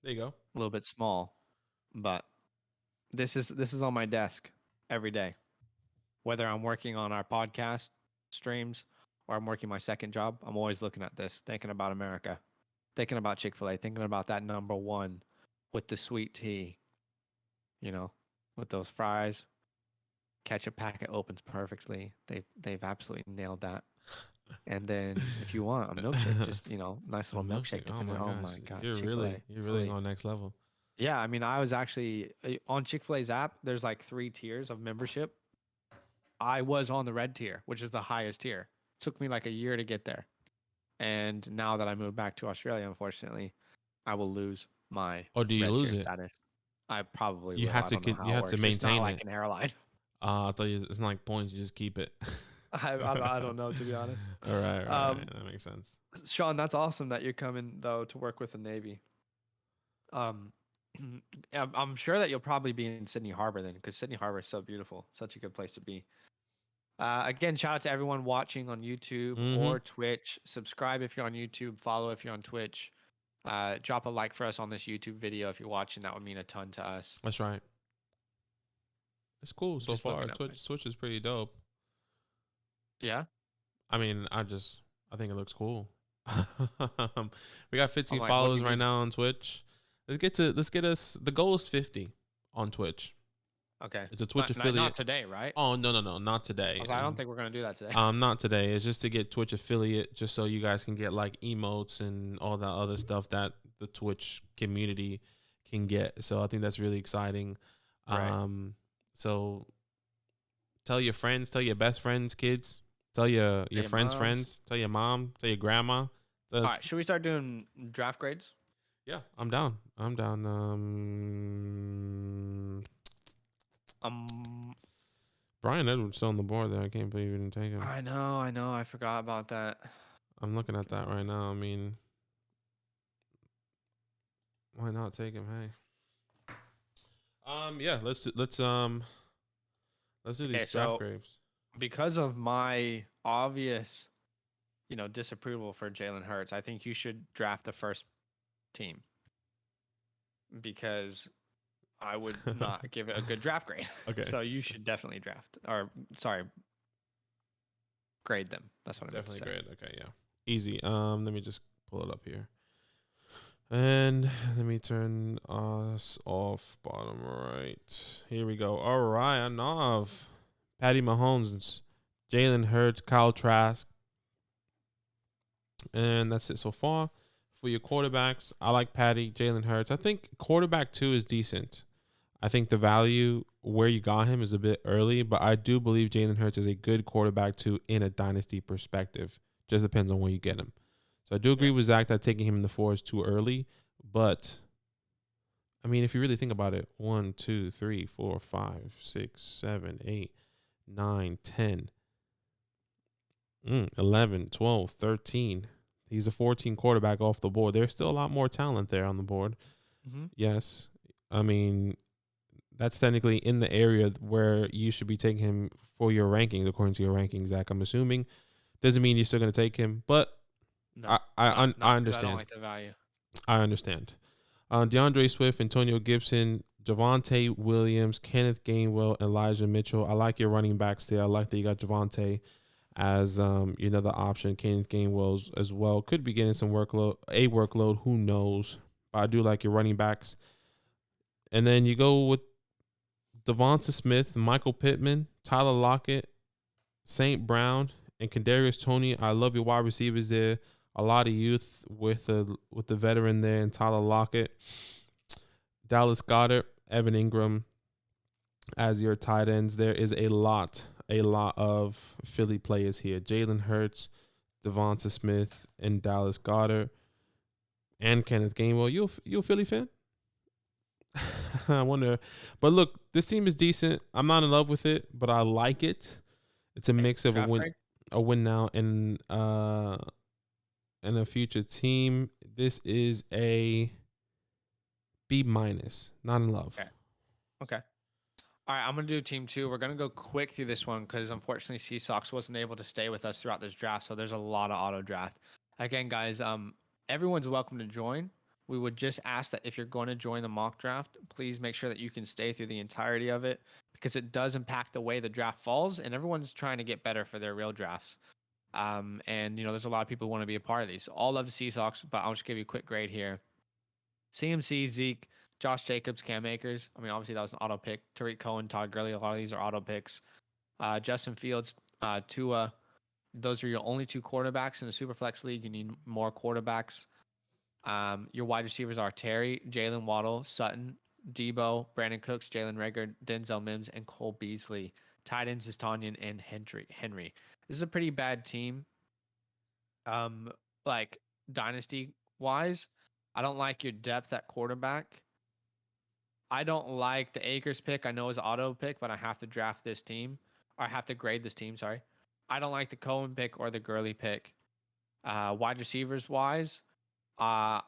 you go. a little bit small, but this is on my desk every day. Whether I'm working on our podcast streams or I'm working my second job, I'm always looking at this, thinking about America, thinking about Chick-fil-A, thinking about that number one with the sweet tea, you know, with those fries. Ketchup packet opens perfectly. They've absolutely nailed that. And then if you want a milkshake, just nice little milkshake. Oh my gosh. You're really going next level. Yeah, I mean, I was actually on Chick-fil-A's app. There's like 3 tiers of membership. I was on the red tier, which is the highest tier. It took me like a year to get there. And now that I moved back to Australia, unfortunately, I will lose my do you red lose tier it? status. I probably You will. have I to don't know how you it have to works. It's not maintain like it. an airline. I thought it's not like points. You just keep it. I don't know, to be honest. All right. That makes sense. Sean, that's awesome that you're coming though to work with the Navy. I'm sure that you'll probably be in Sydney Harbor then, because Sydney Harbor is so beautiful, such a good place to be. Again, shout out to everyone watching on YouTube or Twitch. Subscribe if you're on YouTube. Follow if you're on Twitch. Drop a like for us on this YouTube video if you're watching. That would mean a ton to us. That's right. It's cool so Just far. looking up, Twitch is pretty dope. Yeah. I mean, I think it looks cool. We got 15 like, followers right now on Twitch. Let's get us. The goal is 50 on Twitch. Okay. It's a Twitch affiliate. Not today, right? Oh no, not today. I don't think we're gonna do that today. Not today. It's just to get Twitch affiliate, just so you guys can get like emotes and all that other stuff that the Twitch community can get. So I think that's really exciting. Right. So tell your friends, tell your best friends, kids, tell your friends' moms. friends, tell your mom, tell your grandma. All right, should we start doing draft grades? Yeah, I'm down. Brian Edwards still on the board there. I can't believe you didn't take him. I know. I forgot about that. I'm looking at that right now. I mean, why not take him? Hey. Yeah, let's do these draft grades. Because of my obvious, disapproval for Jalen Hurts, I think you should draft the first team, because I would not give it a good draft grade. Okay. So you should definitely grade them. That's what I meant to say. Definitely grade. Okay, yeah. Easy. Let me just pull it up here. And let me turn us off bottom right. Here we go. All right, enough. Patty Mahomes, Jalen Hurts, Kyle Trask. And that's it so far. For your quarterbacks, I like Patty, Jalen Hurts. I think quarterback 2 is decent. I think the value where you got him is a bit early, but I do believe Jalen Hurts is a good quarterback 2 in a dynasty perspective. Just depends on where you get him. So I do agree with Zach that taking him in the 4 is too early, but I mean, if you really think about it, 1, 2, 3, 4, 5, 6, 7, 8, 9, 10, 11, 12, 13. He's a 14 quarterback off the board. There's still a lot more talent there on the board. Mm-hmm. Yes. I mean, that's technically in the area where you should be taking him for your rankings, according to your rankings, Zach. I'm assuming. Doesn't mean you're still going to take him, but No, I 'cause I don't understand. like the value. I understand. DeAndre Swift, Antonio Gibson, Javonte Williams, Kenneth Gainwell, Elijah Mitchell. I like your running backs there. I like that you got Javonte as another option. Kenneth Gainwell as well. Could be getting some workload. Who knows? But I do like your running backs. And then you go with Devonta Smith, Michael Pittman, Tyler Lockett, St. Brown, and Kadarius Toney. I love your wide receivers there. A lot of youth with the veteran there and Tyler Lockett. Dallas Goedert, Evan Ingram as your tight ends. There is a lot of Philly players here. Jalen Hurts, Devonta Smith, and Dallas Goedert, and Kenneth Gainwell. You a Philly fan? I wonder. But look, this team is decent. I'm not in love with it, but I like it. It's a mix of a win now and a future team. This is a B-. Not in love. Okay. All right, I'm going to do team 2. We're going to go quick through this one because unfortunately C-Sox wasn't able to stay with us throughout this draft, so there's a lot of auto draft. Again, guys, everyone's welcome to join. We would just ask that if you're going to join the mock draft, please make sure that you can stay through the entirety of it because it does impact the way the draft falls, and everyone's trying to get better for their real drafts. And, there's a lot of people who want to be a part of these. So all love the Seahawks, but I'll just give you a quick grade here. CMC, Zeke, Josh Jacobs, Cam Akers. I mean, obviously that was an auto pick. Tariq Cohen, Todd Gurley. A lot of these are auto picks. Justin Fields, Tua. Those are your only 2 quarterbacks in the Superflex League. You need more quarterbacks. Your wide receivers are Terry, Jalen Waddle, Sutton, Debo, Brandon Cooks, Jalen Rager, Denzel Mims, and Cole Beasley. Tight ends is Tanyan and Henry. This is a pretty bad team. Like dynasty wise, I don't like your depth at quarterback. I don't like the Akers pick. I know it's auto pick, but I have to draft this team. Or I have to grade this team, sorry. I don't like the Cohen pick or the Gurley pick. Wide receivers wise, I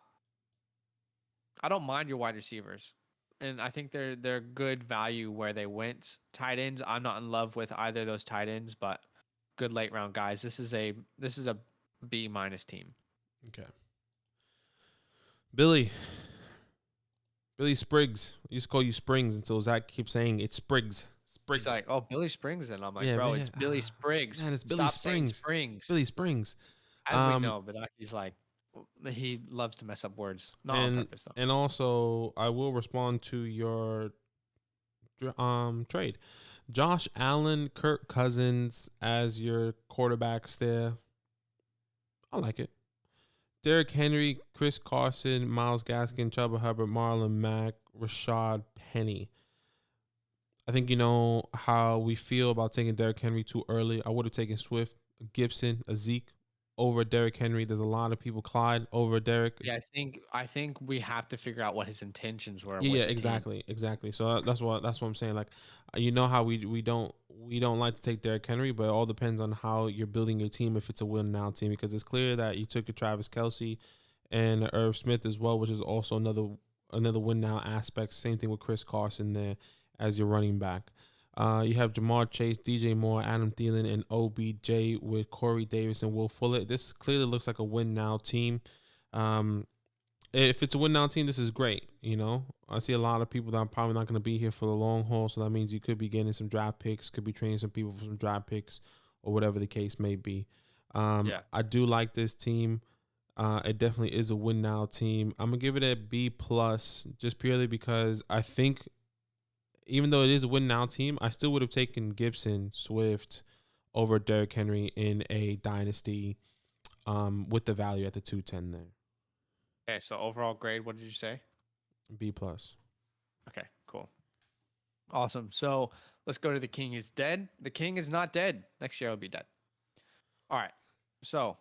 don't mind your wide receivers. And I think they're good value where they went. Tight ends, I'm not in love with either of those tight ends, but good late round guys. This is a B- team. Okay. Billy Spriggs. I used to call you Springs until Zach keeps saying it's Spriggs. He's like, oh, Billy Springs, and I'm like, Yeah, bro, man. it's Billy Spriggs. Man, it's Billy Stop saying Springs. Springs. Billy Springs. As we know, but he's like, he loves to mess up words, not on purpose though. And also, I will respond to your trade. Josh Allen, Kirk Cousins as your quarterbacks there. I like it. Derrick Henry, Chris Carson, Myles Gaskin, Chuba Hubbard, Marlon Mack, Rashad Penny. I think you know how we feel about taking Derrick Henry too early. I would have taken Swift, Gibson, Zeke over Derrick Henry. There's a lot of people, Clyde over Derrick. Yeah, I think we have to figure out what his intentions were. Yeah, exactly. So that's what I'm saying. Like, you know how we don't like to take Derrick Henry, but it all depends on how you're building your team. If it's a win now team, because it's clear that you took a Travis Kelce and Irv Smith as well, which is also another win now aspect. Same thing with Chris Carson there as your running back. You have Jamar Chase, DJ Moore, Adam Thielen, and OBJ with Corey Davis and Will Fuller. This clearly looks like a win now team. If it's a win now team, this is great. I see a lot of people that are probably not going to be here for the long haul, so that means you could be getting some draft picks, could be trading some people for some draft picks, or whatever the case may be. I do like this team. It definitely is a win now team. I'm gonna give it a B+, just purely because I think, even though it is a win now team, I still would have taken Gibson, Swift over Derrick Henry in a dynasty, with the value at the 210 there. Okay, so overall grade, what did you say? B+. Okay, cool. Awesome. So let's go to the king is dead. The king is not dead. Next year he'll be dead. All right. So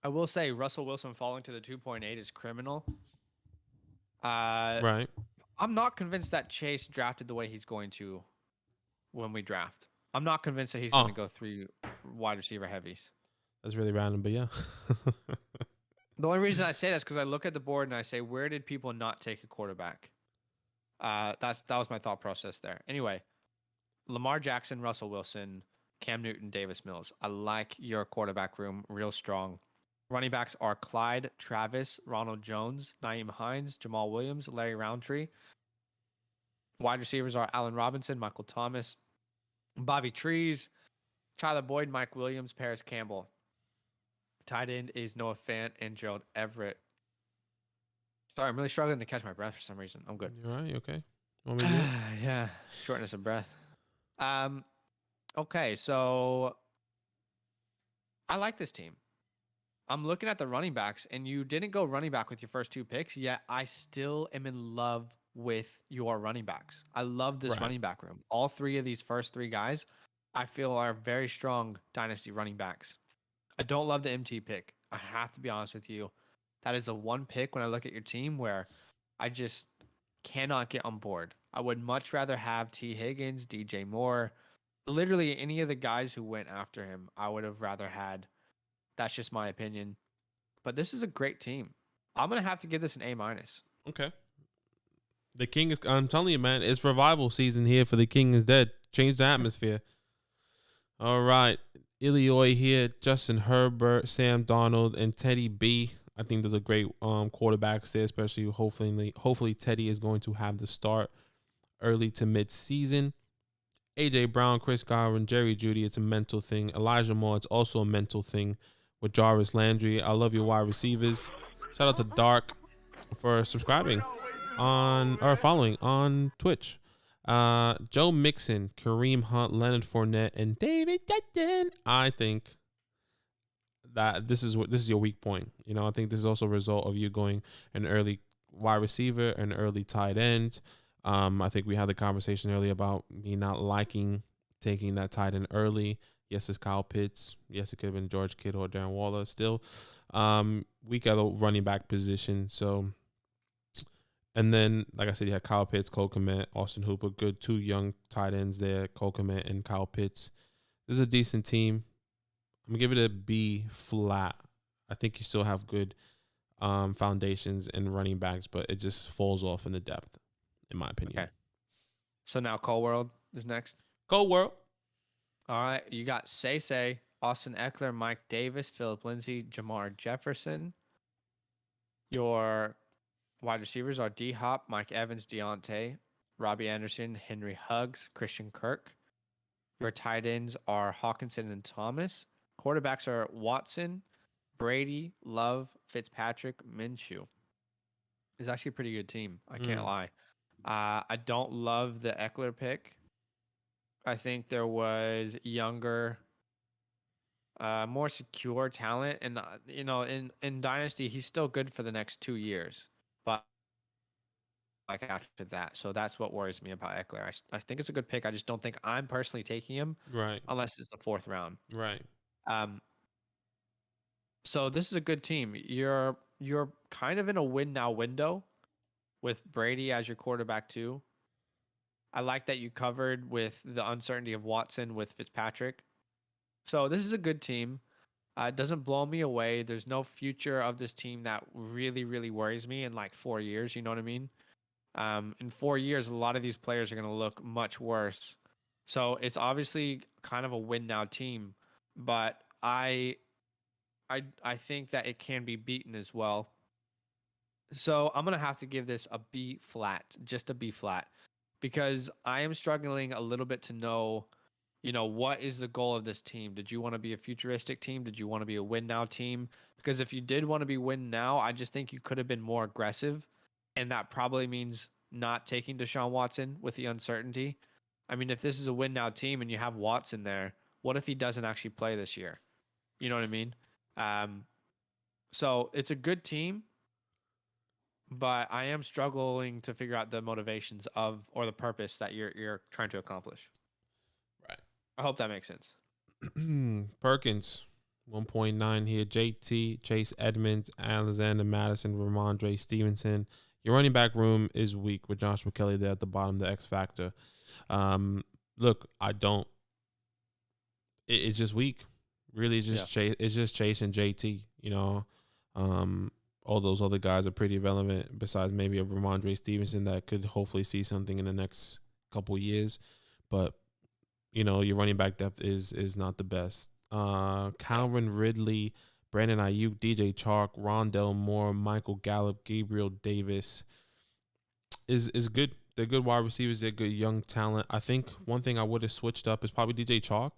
I will say Russell Wilson falling to the 2.8 is criminal. Right. I'm not convinced that Chase drafted the way he's going to when we draft. I'm not convinced that he's going to go 3 wide receiver heavies. That's really random, but yeah. The only reason I say that is because I look at the board and I say, where did people not take a quarterback? That was my thought process there. Anyway, Lamar Jackson, Russell Wilson, Cam Newton, Davis Mills. I like your quarterback room, real strong. Running backs are Clyde, Travis, Ronald Jones, Naeem Hines, Jamal Williams, Larry Roundtree. Wide receivers are Allen Robinson, Michael Thomas, Bobby Trees, Tyler Boyd, Mike Williams, Paris Campbell. Tight end is Noah Fant and Gerald Everett. Sorry, I'm really struggling to catch my breath for some reason. I'm good. You're right. You okay? Want me to do it? Yeah, shortness of breath. Okay, so I like this team. I'm looking at the running backs, and you didn't go running back with your first 2 picks, yet I still am in love with your running backs. I love this Right. running back room. All 3 of these first 3 guys, I feel are very strong dynasty running backs. I don't love the MT pick. I have to be honest with you. That is a one pick when I look at your team where I just cannot get on board. I would much rather have T. Higgins, DJ Moore, literally any of the guys who went after him. I would have rather had. That's just my opinion. But this is a great team. I'm gonna have to give this an A-. Okay. The King is. I'm telling you, man. It's revival season here for the King is dead. Change the atmosphere. All right, Illinois here. Justin Herbert, Sam Darnold, and Teddy B. I think there's a great quarterbacks there, especially hopefully Teddy is going to have the start early to mid-season. AJ Brown, Chris Godwin, Jerry Jeudy, it's a mental thing. Elijah Moore, it's also a mental thing with Jarvis Landry. I love your wide receivers. Shout out to Dark for subscribing or following on Twitch. Joe Mixon, Kareem Hunt, Leonard Fournette, and David Dutton. I think that this is your weak point. You know, I think this is also a result of you going an early wide receiver, an early tight end. I think we had the conversation earlier about me not liking taking that tight end early. Yes, it's Kyle Pitts. Yes, it could have been George Kittle or Darren Waller. Still, weak at the running back position. So, and then, like I said, you had Kyle Pitts, Cole Kmet, Austin Hooper. Good 2 young tight ends there, Cole Kmet and Kyle Pitts. This is a decent team. I'm going to give it a B flat. I think you still have good foundations and running backs, but it just falls off in the depth, in my opinion. Okay. So now Cole World is next. Cole World. All right. You got Say, Austin Eckler, Mike Davis, Philip Lindsay, Jamar Jefferson. Your wide receivers are D-Hop, Mike Evans, Deontay, Robbie Anderson, Henry Huggs, Christian Kirk. Your tight ends are Hawkinson and Thomas. Quarterbacks are Watson, Brady, Love, Fitzpatrick, Minshew. It's actually a pretty good team. I can't lie. I don't love the Eckler pick. I think there was younger, more secure talent. And, you know, in Dynasty, he's still good for the next 2 years. But like after that. So that's what worries me about Eckler. I think it's a good pick. I just don't think I'm personally taking him. Right. Unless it's the 4th round. Right. So this is a good team. You're kind of in a win now window with Brady as your quarterback too. I like that you covered with the uncertainty of Watson with Fitzpatrick. So this is a good team. It doesn't blow me away. There's no future of this team that really, really worries me in like 4 years. You know what I mean? In 4 years, a lot of these players are going to look much worse. So it's obviously kind of a win now team, but I think that it can be beaten as well. So I'm going to have to give this a B flat, just a B flat, because I am struggling a little bit to know, you know, what is the goal of this team? Did you want to be a futuristic team? Did you want to be a win now team? Because if you did want to be win now, I just think you could have been more aggressive. And that probably means not taking Deshaun Watson with the uncertainty. I mean, if this is a win now team and you have Watson there, what if he doesn't actually play this year? You know what I mean? So it's a good team, but I am struggling to figure out the motivations of or the purpose that you're trying to accomplish. Right. I hope that makes sense. Perkins, 1.9 here. JT, Chase Edmonds, Alexander Madison, Ramondre Stevenson. Your running back room is weak with Joshua Kelly there at the bottom, the X factor. Look, I don't. It's just weak. Really, it's just Chase. It's just Chase and JT. You know, all those other guys are pretty relevant. Besides maybe a Ramondre Stevenson that could hopefully see something in the next couple years, but your running back depth is not the best. Calvin Ridley, Brandon Ayuk, DJ Chark, Rondell Moore, Michael Gallup, Gabriel Davis is good. They're good wide receivers. They're good young talent. I think one thing I would have switched up is probably DJ Chark.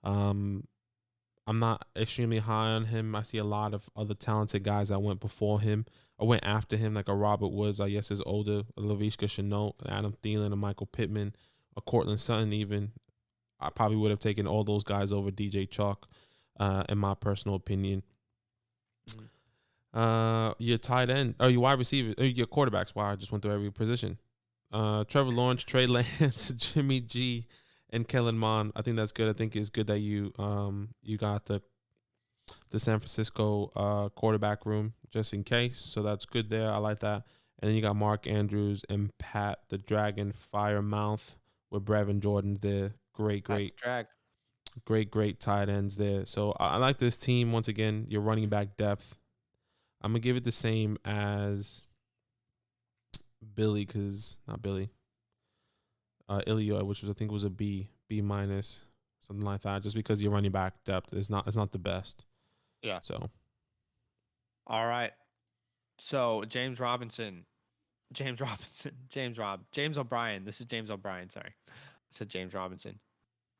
I'm not extremely high on him. I see a lot of other talented guys that went before him. I went after him, like a Robert Woods, I guess is older, a Laviska Shenault, Adam Thielen, a Michael Pittman, a Cortland Sutton even. I probably would have taken all those guys over DJ Chalk, in my personal opinion. Your tight end, your wide receiver, your quarterbacks. Wow, I just went through every position. Trevor Lawrence, Trey Lance, Jimmy G, and Kellen Mond. I think that's good. I think it's good that you got the San Francisco quarterback room just in case. So that's good there. I like that. And then you got Mark Andrews and Pat the Dragon Firemouth with Brevin Jordan's there. Great tight ends there. So I like this team. Once again, your running back depth. I'm going to give it the same as Billy, Illinois, which I think was a B minus, something like that, just because your running back depth is not the best. Yeah. So. All right. So James O'Brien. This is James O'Brien. Sorry. I said James Robinson.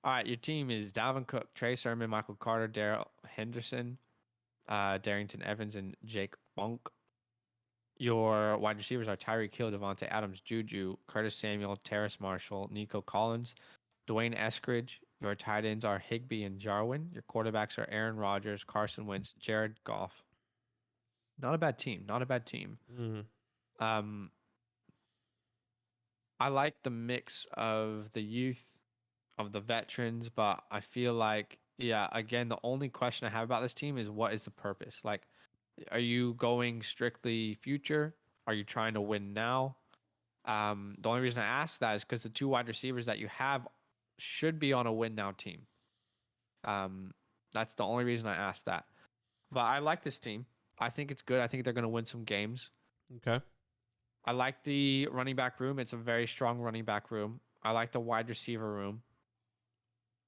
All right. Your team is Dalvin Cook, Trey Sermon, Michael Carter, Darrell Henderson, Darrington Evans, and Jake Funk. Your wide receivers are Tyreek Hill, Devontae Adams, Juju, Curtis Samuel, Terrace Marshall, Nico Collins, Dwayne Eskridge. Your tight ends are Higbee and Jarwin. Your quarterbacks are Aaron Rodgers, Carson Wentz, Jared Goff. Not a bad team. Mm-hmm. I like the mix of the youth, of the veterans, but I feel like, again, the only question I have about this team is what is the purpose? Like, are you going strictly future? Are you trying to win now? The only reason I ask that is because the two wide receivers that you have should be on a win now team. That's the only reason I ask that. But I like this team. I think it's good. I think they're going to win some games. Okay. I like the running back room. It's a very strong running back room. I like the wide receiver room.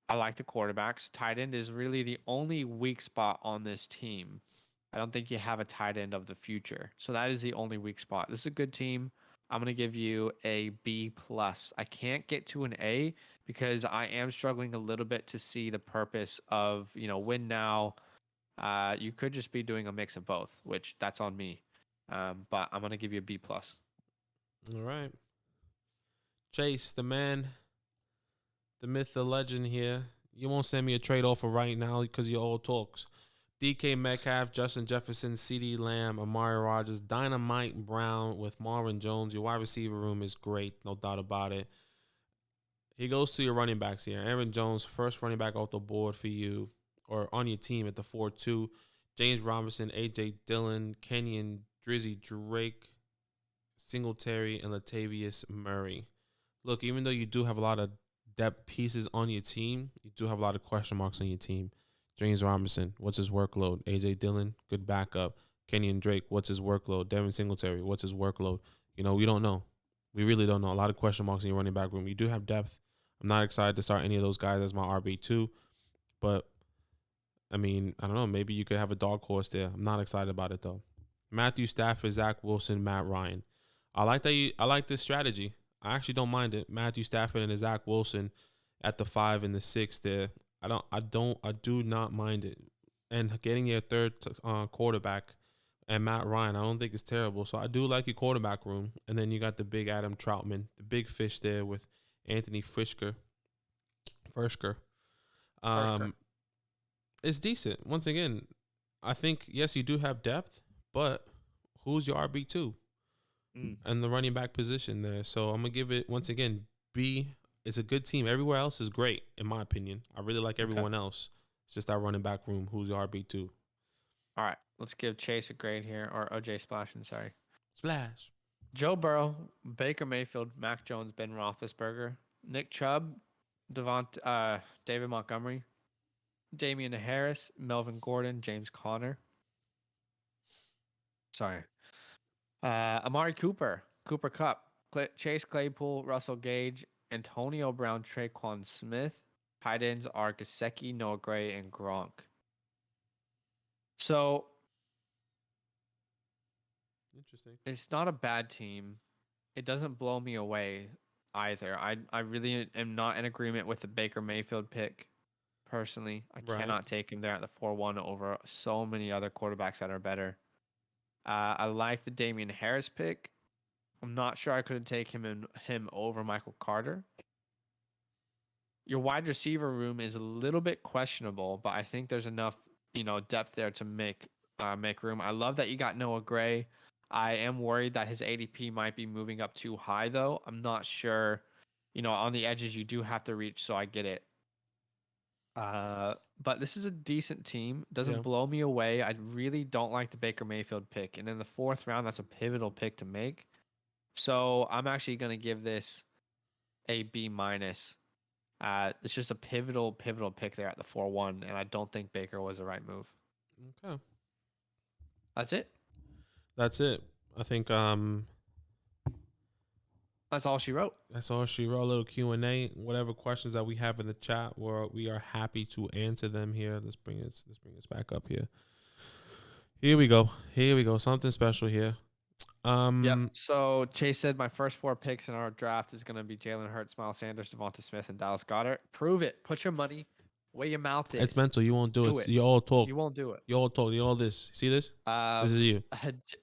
I like the quarterbacks. Tight end is really the only weak spot on this team. I don't think you have a tight end of the future. So that is the only weak spot. This is a good team. I'm going to give you a B+. I can't get to an A because I am struggling a little bit to see the purpose of, win now. You could just be doing a mix of both, which that's on me. But I'm going to give you a B+. All right. Chase, the man, the myth, the legend here. You won't send me a trade offer right now because you're all talks. DK Metcalf, Justin Jefferson, CeeDee Lamb, Amari Rodgers, Dynamite Brown with Marvin Jones. Your wide receiver room is great, no doubt about it. He goes to your running backs here. Aaron Jones, first running back off the board for you, or on your team at the 4-2. James Robinson, A.J. Dillon, Kenyon, Drizzy Drake, Singletary, and Latavius Murray. Look, even though you do have a lot of depth pieces on your team, you do have a lot of question marks on your team. James Robinson, what's his workload? A.J. Dillon, good backup. Kenyon Drake, what's his workload? Devin Singletary, what's his workload? We don't know. We really don't know. A lot of question marks in your running back room. You do have depth. I'm not excited to start any of those guys as my RB2, but, I don't know. Maybe you could have a dog horse there. I'm not excited about it, though. Matthew Stafford, Zach Wilson, Matt Ryan. I like this strategy. I actually don't mind it. Matthew Stafford and Zach Wilson at the 5 and the 6 there. I do not mind it. And getting your third quarterback and Matt Ryan, I don't think it's terrible. So I do like your quarterback room. And then you got the big Adam Troutman, the big fish there with Anthony Frisker. It's decent. Once again, I think, yes, you do have depth, but who's your RB2? And the running back position there. So I'm going to give it, once again, B. It's a good team. Everywhere else is great, in my opinion. I really like everyone else. It's just that running back room. Who's your RB2? All right. Let's give Chase a grade here, or OJ Splashin', sorry. Splash. Joe Burrow, Baker Mayfield, Mac Jones, Ben Roethlisberger, Nick Chubb, David Montgomery, Damian Harris, Melvin Gordon, James Conner. Sorry. Amari Cooper, Cooper Cup, Chase Claypool, Russell Gage, Antonio Brown, Traquan Smith. Tight ends are Gesicki, Noah Gray, and Gronk. So Interesting. it's not a bad team. It doesn't blow me away either. I really am not in agreement with the Baker Mayfield pick. Personally, I Right. cannot take him there at the 4-1 over so many other quarterbacks that are better. I like the Damian Harris pick. I'm not sure I could take him over Michael Carter. Your wide receiver room is a little bit questionable, but I think there's enough, depth there to make room. I love that you got Noah Gray. I am worried that his ADP might be moving up too high, though. I'm not sure. On the edges you do have to reach, so I get it. But this is a decent team. Doesn't blow me away. I really don't like the Baker Mayfield pick, and in the 4th round, that's a pivotal pick to make. So I'm actually going to give this a B minus. It's just a pivotal pick there at the 4-1, and I don't think Baker was the right move. Okay. That's it. That's it. I think that's all she wrote. That's all she wrote. A little Q&A. Whatever questions that we have in the chat, we are happy to answer them here. Let's bring us back up here. Here we go. Something special here. Yep. So Chase said my first 4 picks in our draft is going to be Jalen Hurts, Miles Sanders, Devonta Smith, and Dallas Goedert. Prove it. Put your money where your mouth is. It's mental. You won't do it. You all talk. You won't do it. You all talk. You all this. See this? This is you.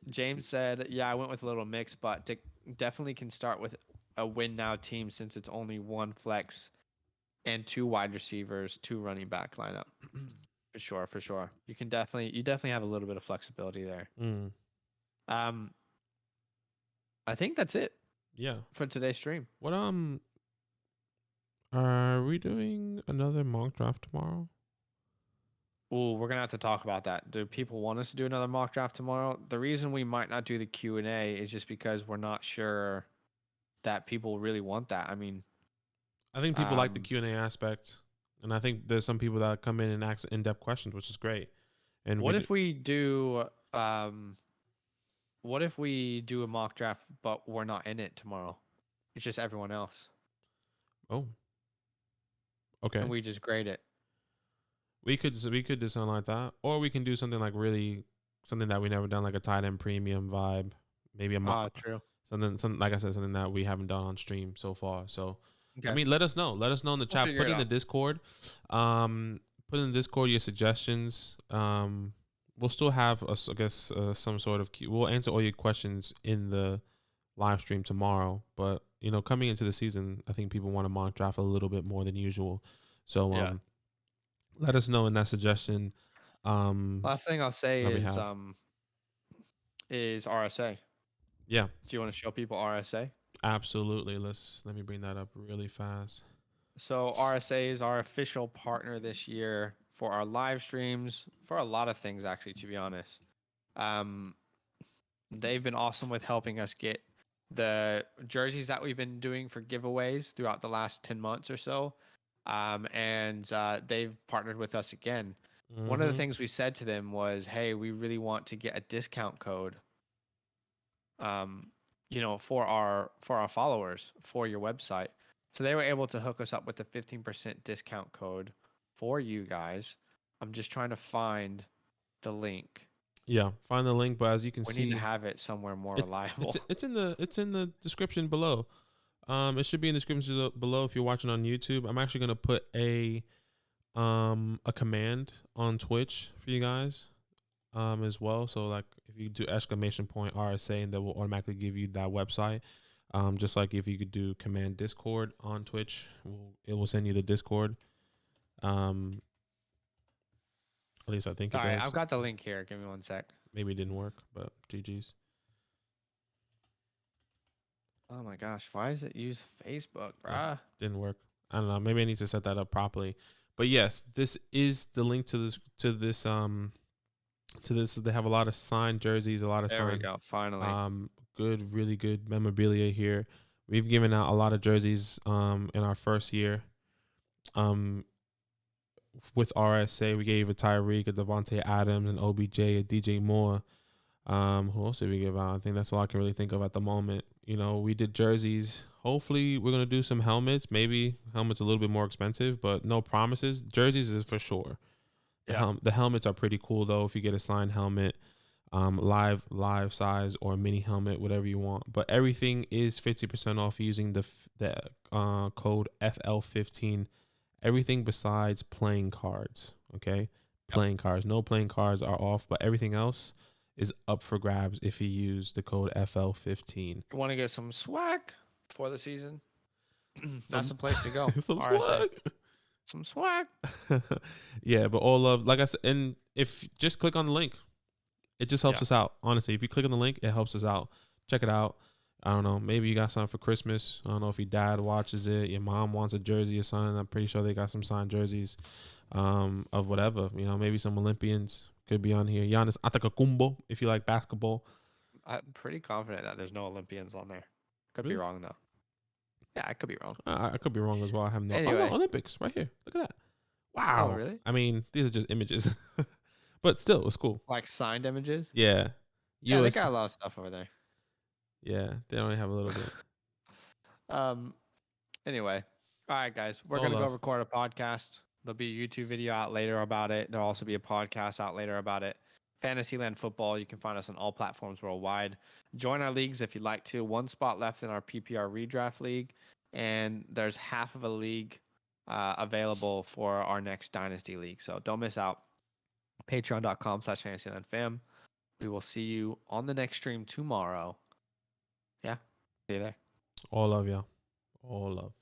James said, yeah, I went with a little mix, but definitely can start with a win now team since it's only 1 flex and 2 wide receivers, 2 running back lineup. For sure. You definitely have a little bit of flexibility there. I think that's it. Yeah. For today's stream. What are we doing another mock draft tomorrow? Ooh, we're gonna have to talk about that. Do people want us to do another mock draft tomorrow? The reason we might not do the Q&A is just because we're not sure that people really want that. I mean, I think people like the Q&A aspect, and I think there's some people that come in and ask in-depth questions, which is great. And what if we do a mock draft, but we're not in it tomorrow? It's just everyone else. Oh. Okay. And we just grade it. We could do something like that, or we can do something like something that we never done, like a tight end premium vibe, maybe a mock. True. Something like I said, something that we haven't done on stream so far. So, okay. I mean, let us know. Let us know in the chat. Put in the Discord. Put in the Discord your suggestions. We'll still have some sort of we'll answer all your questions in the live stream tomorrow. But coming into the season, I think people want to mock draft a little bit more than usual. So let us know in that suggestion. Last thing I'll say is RSA. Yeah. Do you want to show people RSA? Absolutely. Let me bring that up really fast. So RSA is our official partner this year for our live streams, for a lot of things, actually, to be honest. They've been awesome with helping us get the jerseys that we've been doing for giveaways throughout the last 10 months or so. And they've partnered with us again. Mm-hmm. One of the things we said to them was, hey, we really want to get a discount code, for our followers for your website. So they were able to hook us up with a 15% discount code for you guys. I'm just trying to find the link. Yeah, find the link, but as you can see, we need to have it somewhere more reliable. It's in the description below. It should be in the description below if you're watching on YouTube. I'm actually gonna put a command on Twitch for you guys, as well. So like if you do !RSA, and that will automatically give you that website. Just like if you could do command Discord on Twitch, it will send you the Discord. At least I think it does. All right, I've got the link here. Give me 1 sec. Maybe it didn't work, but GG's. Oh my gosh, why does it use Facebook, bruh? Yeah, didn't work. I don't know. Maybe I need to set that up properly. But yes, this is the link to this. They have a lot of signed jerseys, a lot of there signed. We go. Finally. Really good memorabilia here. We've given out a lot of jerseys in our first year. With RSA, we gave a Tyreek, a Devontae Adams, an OBJ, a DJ Moore, Who else did we give out? I think that's all I can really think of at the moment. We did jerseys. Hopefully, we're gonna do some helmets. Maybe helmets a little bit more expensive, but no promises. Jerseys is for sure. The helmets are pretty cool though. If you get a signed helmet, live size or mini helmet, whatever you want. But everything is 50% off using the code FL15. Everything besides playing cards. Okay, playing cards. No playing cards are off, but everything else is up for grabs if you use the code FL15. You want to get some swag for the season? That's the place to go. Some RSA. swag. Some swag. Yeah, but all of, like I said, and if just click on the link, it just helps us out. Honestly, if you click on the link, it helps us out. Check it out. I don't know. Maybe you got something for Christmas. I don't know if your dad watches it. Your mom wants a jersey or something. I'm pretty sure they got some signed jerseys of whatever. Maybe some Olympians could be on here. Giannis Antetokounmpo, if you like basketball. I'm pretty confident that there's no Olympians on there. Could be Really? wrong though. Yeah, I could be wrong. I could be wrong as well. I have no. Anyway. Oh, no, Olympics right here. Look at that. Wow. Oh, really? I mean, these are just images, but still, it's cool. Like signed images? Yeah. Yeah, they got a lot of stuff over there. Yeah, they only have a little bit. Anyway, all right, guys, we're gonna go record a podcast. There'll be a YouTube video out later about it. There'll also be a podcast out later about it. Fantasyland Football. You can find us on all platforms worldwide. Join our leagues if you'd like to. One spot left in our PPR redraft league, and there's half of a league available for our next Dynasty league. So don't miss out. Patreon.com/FantasylandFam. We will see you on the next stream tomorrow. Yeah, see you there. All love, y'all. All love.